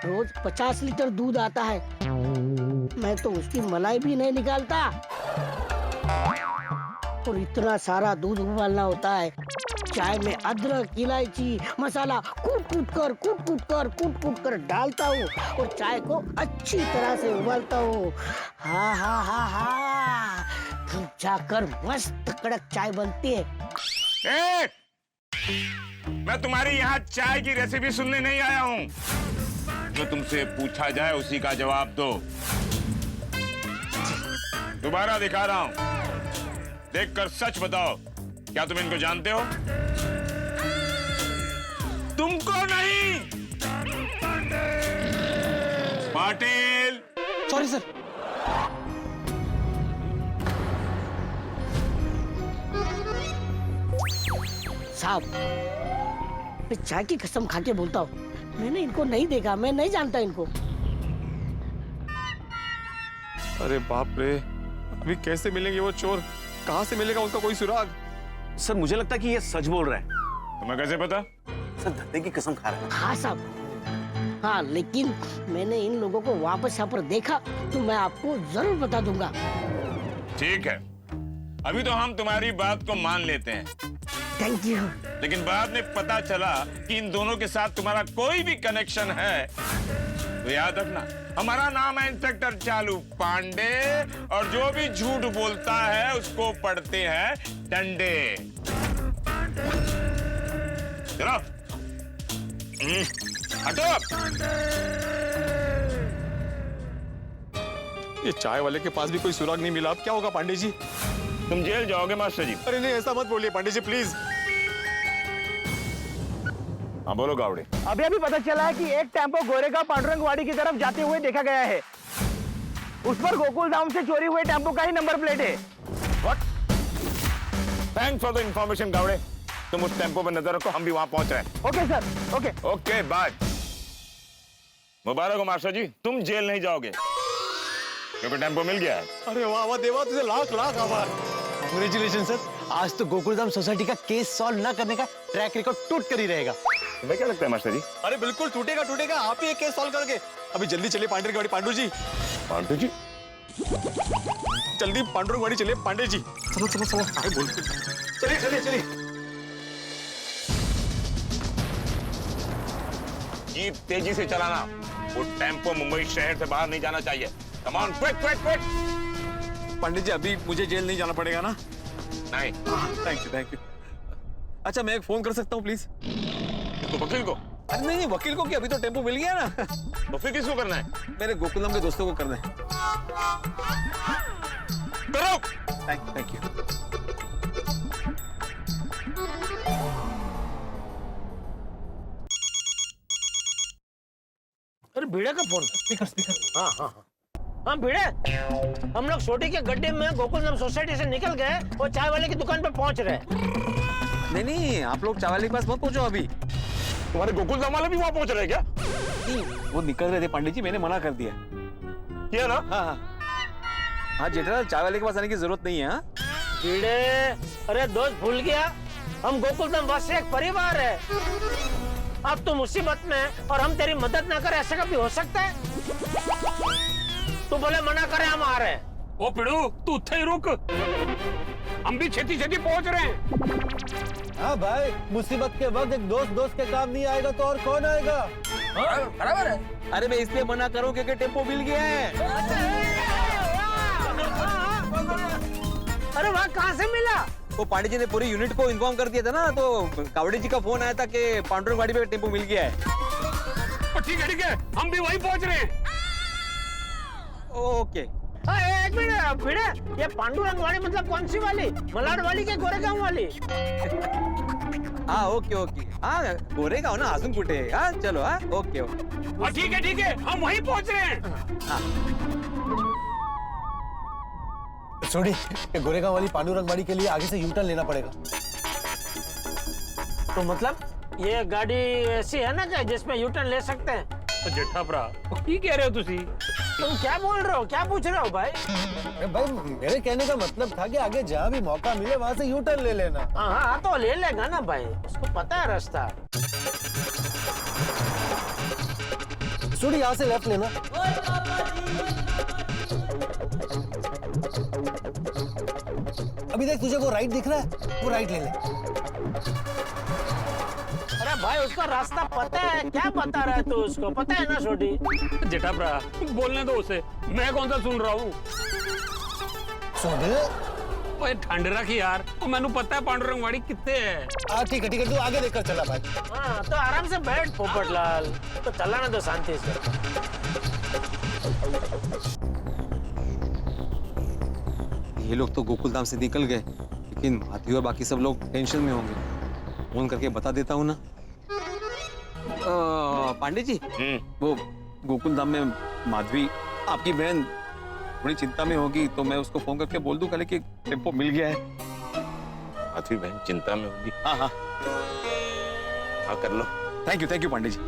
रोज 50 लीटर दूध आता है, मैं तो उसकी मलाई भी नहीं निकालता। और इतना सारा दूध उबालना होता है। चाय में अदरक, इलायची, मसाला कूट कूट कर डालता हूँ और चाय को अच्छी तरह से उबालता हूँ। हाँ, तब जाकर मस्त कड़क चाय बनती है। मैं तुम्हारी यहाँ चाय की रेसिपी सुनने नहीं आया हूँ। जो तुमसे पूछा जाए उसी का जवाब दो। दोबारा दिखा रहा हूँ, देखकर सच बताओ, क्या तुम इनको जानते हो? तुमको नहीं। पाटिल। Sorry sir. साहब, मैं चाय की कसम खा के बोलता हूँ, मैंने इनको नहीं देखा, मैं नहीं जानता इनको। अरे बाप रे, अभी कैसे मिलेंगे वो चोर? कहाँ से मिलेगा उनका कोई सुराग? सर मुझे लगता है कि ये सच बोल रहा है। तुम्हें कैसे पता? सर धत्ते की कसम खा रहा है। हाँ साहब, हाँ, लेकिन मैंने इन लोगों को वापस यहाँ पर देखा तो मैं आपको जरूर बता दूंगा। ठीक है, अभी तो हम तुम्हारी बात को मान लेते हैं। Thank you. लेकिन बाद में पता चला कि इन दोनों के साथ तुम्हारा कोई भी कनेक्शन है तो याद रखना, हमारा नाम है इंस्पेक्टर चालू पांडे, और जो भी झूठ बोलता है उसको पड़ते हैं डंडे। चलो हटो। ये चाय वाले के पास भी कोई सुराग नहीं मिला, अब क्या होगा पांडे जी? तुम जेल जाओगे मास्टर जी। अरे नहीं, ऐसा मत बोलिए पांडे जी, प्लीज। हाँ बोलो गावड़े। अभी अभी पता चला है कि एक टेम्पो गोरेगांव पांडुरंगवाड़ी की तरफ जाते हुए देखा गया है। उस पर गोकुल धाम से चोरी हुए टेम्पो का ही नंबर प्लेट है। What? Thanks for the information Gawde. तुम उस टेम्पो पर नजर रखो, हम भी वहां पहुंच रहे हैं। Okay sir, okay. Okay bye. मुबारक हो मास्टर जी, तुम जेल नहीं जाओगे क्योंकि टेम्पो मिल गया है। अरे वाह वाह देवा, तुझे लाख लाख आभार। कांग्रेचुलेशन सर, आज तो गोकुलधाम सोसाइटी का केस सॉल्व न करने का ट्रैक रिकॉर्ड टूट कर ही रहेगा। तुम्हें क्या लगता है मास्टर जी? अरे बिल्कुल टूटेगा टूटेगा, आप ही एक केस सॉल्व करके। अभी जल्दी चलिए पांडुरंगवाड़ी पांडु जी। पांडु जी जल्दी पांडुरंगवाड़ी चलिए पांडे जी। चलो चलो चलो, आगे बोलते। चलिए चलिए चलिए। जीप तेजी से चलाना, वो टेम्पो मुंबई शहर से बाहर नहीं जाना चाहिए। Come on, quick quick quick. Pandit ji अभी मुझे जेल नहीं जाना पड़ेगा ना? नहीं। Thank you thank you. अच्छा मैं एक फोन कर सकता हूँ प्लीज? तो वकील को? अरे नहीं वकील को, कि अभी तो टेम्पो मिल गया ना। तो फिर किसको करना है? मेरे गोकुलधाम के दोस्तों को करना है। करो। Thank you. अरे भिड़े का फोन। Speaker speaker. हाँ हाँ हाँ। हाँ भिड़े, हम लोग छोटी के गड्ढे में गोकुलधाम सोसाइटी से निकल गए और चाय वाले की दुकान पे पहुंच रहे। नहीं नहीं, आप लोग चाय वाले के पास मत पहुंचो अभी। तुम्हारे गोकुलधाम वाले भी वहां पहुंच रहे क्या? नहीं, वो निकल रहे थे पंडित जी, मैंने मना कर दिया। क्या ना? हाँ हाँ हाँ जेठालाल, चाय वाले के पास आने की जरूरत नहीं है। हाँ भिड़े, अरे दोस्त भूल गया, हम गोकुलधाम वासी एक परिवार है। अब तू मुसीबत में है और हम तेरी मदद ना करें, ऐसा कभी हो सकता है? तू बोले मना करे, हम आ रहे हैं। ओ पिड़ू, तू उत्थे ही रुक, हम भी छेती छेती पहुंच रहे हैं। हाँ भाई, मुसीबत के वक्त एक दोस्त दोस्त के काम नहीं आएगा तो और कौन आएगा? बराबर है। अरे मैं इसलिए मना करूं क्योंकि टेम्पो मिल गया है। अरे वहाँ कहाँ से मिला? वो पांडे जी ने पूरी यूनिट को इन्फॉर्म कर दिया था ना, तो कावड़े जी का फोन आया था कि पांडुरंगवाड़ी पे टेम्पो मिल गया है। ठीक है, हम भी वहीं पहुंच रहे हैं। ओके। एक मिनट भिड़े, ये पांडुरंगवाड़ी मतलब कौन सी वाली? मलाड वाली के गोरेगांव वाली? हाँ ओके ओके, हाँ गोरेगांव ना, आजमपुटे। हाँ चलो, हाँ ओके ओके। ठीक है, हम वहीं पहुंच रहे हैं। छोड़ी, गोरेगांव वाली पांडुरंगवाड़ी के लिए आगे से यूटर्न लेना पड़ेगा। तो मतलब ये गाड़ी ऐसी है ना क्या जिसमें यूटर्न ले सकते हैं? जेठा भरा, की कह रहे हो तुसी? तुम क्या बोल रहे हो, क्या पूछ रहे हो भाई? अरे भाई मेरे कहने का मतलब था कि आगे जहाँ भी मौका मिले वहाँ से यूटर्न ले लेना। हाँ तो ले लेगा ना भाई, उसको पता है रास्ता। छोड़ी, यहाँ से लेफ्ट लेना। अभी देख, तुझे वो राइट दिख रहा है, वो राइट ले ले। अरे भाई उसका रास्ता पता है, क्या बता रहा है तू? उसको पता है ना छोटी? जेठा भरा, बोलने दो उसे, मैं कौन सा सुन रहा हूँ? ओए ठंड रख यार, मैंने पता है पांडुरंगवाड़ी कितने है। ठीक है, तू आगे देखकर चला भाई। हाँ तो आराम से बैठ पोपटलाल, तो चलाना दो शांति से। ये लोग तो गोकुलधाम से निकल गए, लेकिन हाथी और बाकी सब लोग टेंशन में होंगे, फोन करके बता देता हूँ ना। पांडे जी, वो गोकुल धाम में माधवी आपकी बहन बड़ी चिंता में होगी, तो मैं उसको फोन करके बोल दूं कल कि टेम्पो मिल गया है। माधवी बहन चिंता में होगी? हाँ हाँ हाँ, कर लो। Thank you Pandey ji.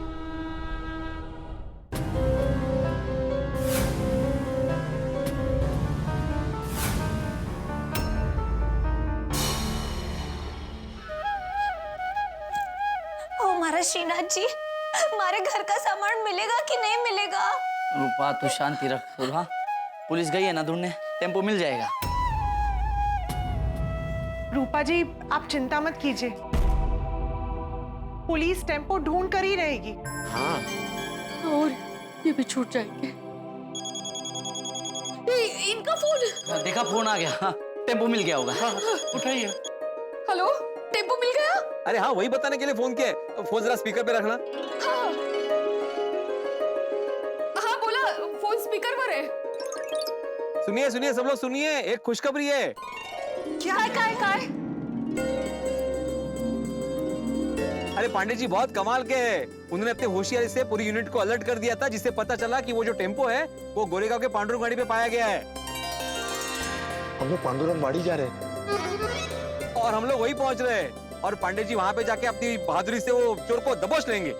हमारा श्रीनाथ जी, हमारे घर का सामान मिलेगा कि नहीं मिलेगा? रूपा तू शांति रख। सुधा, पुलिस गई है ना ढूंढने, टेम्पो मिल जाएगा। रूपा जी आप चिंता मत कीजिए, पुलिस टेम्पो ढूंढ कर ही रहेगी। हाँ, और ये भी छूट जाएंगे। इनका फोन। देखा, फोन आ गया। हाँ, टेम्पो मिल गया होगा। उठाइए। हेलो, टेम्पो मिल गया? अरे हाँ, वही बताने के लिए फोन किया है। फोन जरा स्पीकर पे रखना। हाँ बोला, फोन स्पीकर पर है। सुनिए सुनिए सब लोग सुनिए, एक खुशखबरी है। क्या है? अरे पांडे जी बहुत कमाल के हैं। उन्होंने अपने होशियारी से पूरी यूनिट को अलर्ट कर दिया था, जिससे पता चला कि वो जो टेम्पो है वो गोरेगांव के पांडुरंग गाड़ी पे पाया गया है। हम लोग पांडुरंग गाड़ी जा रहे हैं और हम लोग वही पहुंच रहे हैं, और पांडे जी वहां पे जाके अपनी बहादुरी से वो चोर को दबोच लेंगे।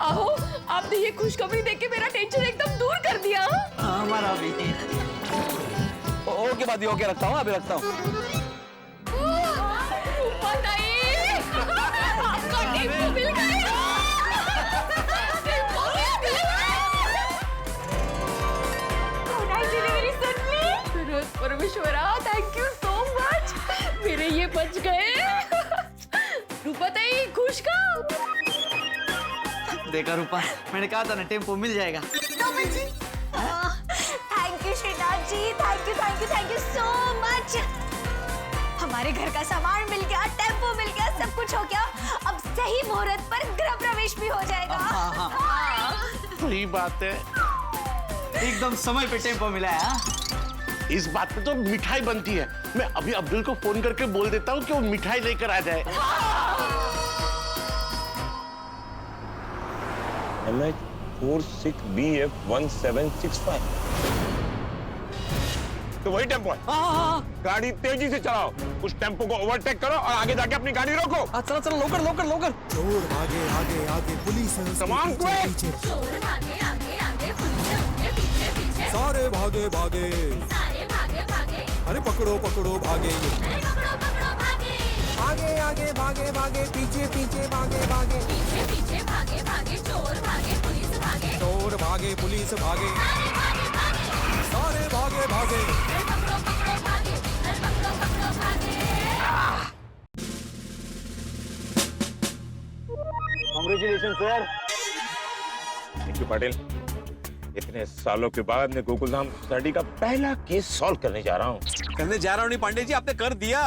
आहो, आपने ये खुशखबरी देके मेरा टेंशन एकदम दूर कर दिया। हमारा भी। ओके बादी, ओके रखता हूँ, अभी रखता हूँ। आपका टेम्पो मिल गया। परमेश्वरा, थैंक यू सो मच, मेरे ये बच गए। रूपा ताई खुश का। देखा रूपा, मैंने कहा था ना टेम्पो मिल जाएगा। Thank you Shrinath ji, thank you so much. हमारे घर का सामान मिल गया, टेम्पो मिल गया, सब कुछ हो गया। अब सही मुहूर्त पर गृह प्रवेश भी हो जाएगा। सही बात है, एकदम समय पे टेम्पो मिला है। इस बात पे तो मिठाई बनती है। मैं अभी अब्दुल को फोन करके बोल देता हूँ कि वो मिठाई लेकर आ जाए। MH46BF1765 तो वही टेम्पो है। गाड़ी तेजी से चलाओ, उस टेम्पो को ओवरटेक करो और आगे जाके अपनी गाड़ी रोको। चलो चलो, लोकर। चोर भागे आगे आगे, पुलिस है उसके Come on, पीछे quick! पीछे। चोर भागे आगे आगे, पुलिस है उसके पीछे पीछे। सारे भागे अरे पकड़ो भागे। आगे भागे, पीछे भागे। चोर भागे, पुलिस भागे। सारे भागे। Congratulation sir. Thank you Patil. इतने सालों के बाद मैं गोकुलधाम सोसाइटी का पहला केस सॉल्व करने जा रहा हूँ। नहीं पांडे जी, आपने कर दिया।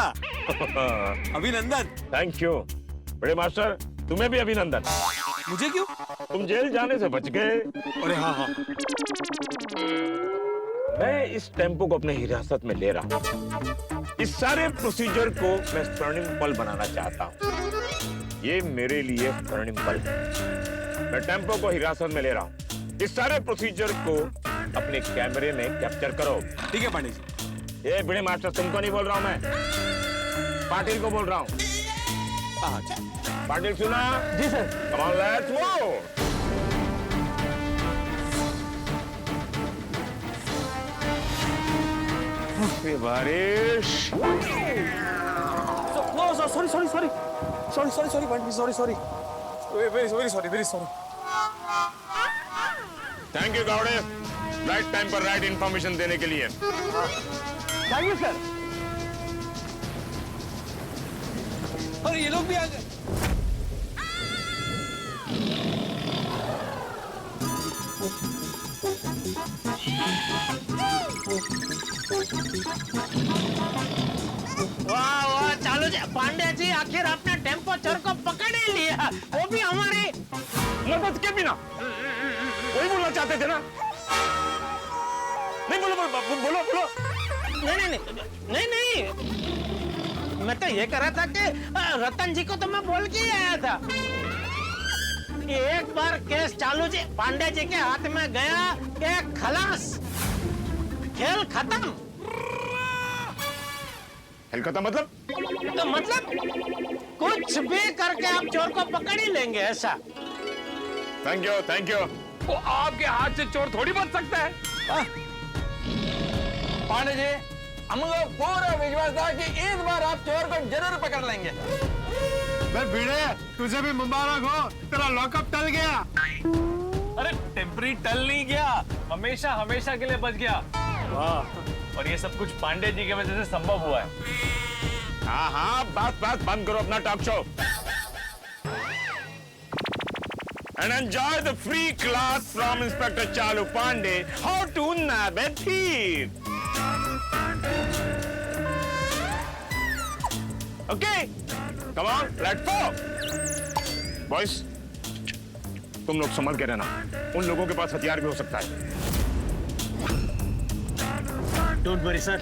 अभिनंदन। थैंक यू बड़े मास्टर, तुम्हें भी अभिनंदन। मुझे क्यों? तुम जेल जाने से बच गए। अरे हाँ। मैं इस टेम्पो को अपने हिरासत में ले रहा हूँ। इस सारे प्रोसीजर को मैं स्वर्णिम पल बनाना चाहता हूँ। ये मेरे लिए स्वर्णिम पल है। मैं टेम्पो को हिरासत में ले रहा हूँ। इस सारे प्रोसीजर को अपने कैमरे में कैप्चर करो। ठीक है पांडे जी। ये बड़े मास्टर, तुमको नहीं बोल रहा हूँ मैं, पाटिल को बोल रहा हूँ। पाटिल सुना? जी sir. Come on, let's move. बारिश। Sorry Pandey ji, sorry. Very sorry. Thank you Gawde, right time पर राइट इंफॉर्मेशन देने के लिए। Thank you sir. और ये लोग भी आ गए। वाह, चालू पांडे जी, आखिर आपने टेम्पो चोर को पकड़ ही लिया, वो भी हमारी मदद के बिना। वही बोलना चाहते थे ना? नहीं बोलो बोलो बोलो बोलो। नहीं, मैं तो ये कह रहा था कि रतन जी को तो मैं बोल के ही आया था कि एक बार केस चालू जी पांडे जी के हाथ में गया कि खलास, खेल खत्म। खेल खत्म मतलब? तो मतलब कुछ भी करके आप चोर को पकड़ ही लेंगे ऐसा। Thank you thank you. वो आपके हाथ से चोर थोड़ी बच सकता है। पांडे जी, हमको पूरा विश्वास था कि इस बार आप चोर को जरूर पकड़ लेंगे। भिड़े, तुझे भी मुबारक हो, तेरा लॉकअप टल गया। अरे टेम्परी टल नहीं गया, हमेशा हमेशा के लिए बच गया। वाह, और ये सब कुछ पांडे जी की वजह से संभव हुआ है। हाँ हाँ, बात बंद करो अपना talk show and enjoy the free class from Inspector Chalu Pandey how to nab a thief. Okay, come on, let's go. Boys, तुम लोग संभल के रहना, उन लोगों के पास हथियार भी हो सकता है। Don't worry, sir.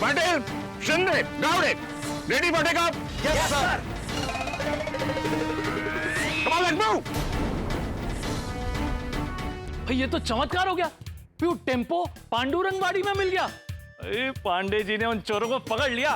Patil, Shinde, Gawde, ready for takeoff? Yes, sir. Come on, let's move. भाई ये तो चमत्कार हो गया, प्यू टेम्पो पांडुरंगवाड़ी में मिल गया। अरे पांडे जी ने उन चोरों को पकड़ लिया।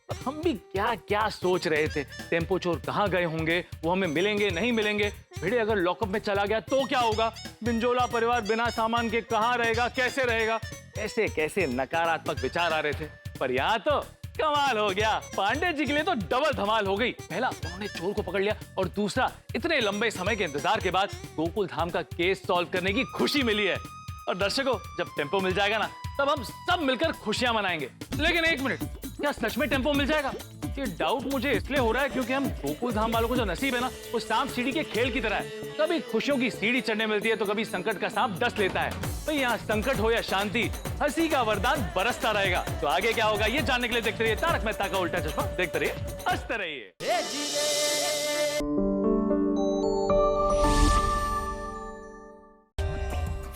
पर हम भी क्या क्या सोच रहे थे, टेम्पो चोर कहाँ गए होंगे, वो हमें मिलेंगे नहीं मिलेंगे, भिड़े अगर लॉकअप में चला गया तो क्या होगा, बिंजोला परिवार बिना सामान के कहाँ रहेगा, कैसे रहेगा, ऐसे कैसे नकारात्मक विचार आ रहे थे। पर यहाँ तो कमाल हो गया, पांडे जी के लिए तो डबल धमाल हो गई। पहला, उन्होंने चोर को पकड़ लिया, और दूसरा, इतने लंबे समय के इंतजार के बाद गोकुल धाम का केस सॉल्व करने की खुशी मिली है। और दर्शकों, जब टेम्पो मिल जाएगा ना, तब हम सब मिलकर खुशियां मनाएंगे। लेकिन एक मिनट, क्या सच में टेम्पो मिल जाएगा? ये डाउट मुझे इसलिए हो रहा है क्योंकि हम गोकुल धाम वालों को जो नसीब है ना, वो सांप सीढ़ी के खेल की तरह है। कभी खुशियों की सीढ़ी चढ़ने मिलती है तो कभी संकट का सांप डस लेता है। भाई यहाँ संकट हो या शांति, हंसी का वरदान बरसता रहेगा। तो आगे क्या होगा ये जानने के लिए देखते रहिए तारक मेहता का उल्टा चश्मा। देखते रहिए, हंसते रहिए।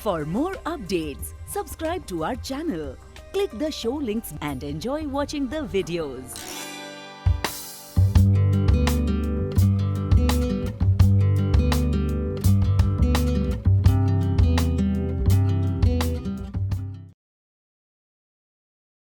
For more updates, subscribe to our channel, click the show links and enjoy watching the videos.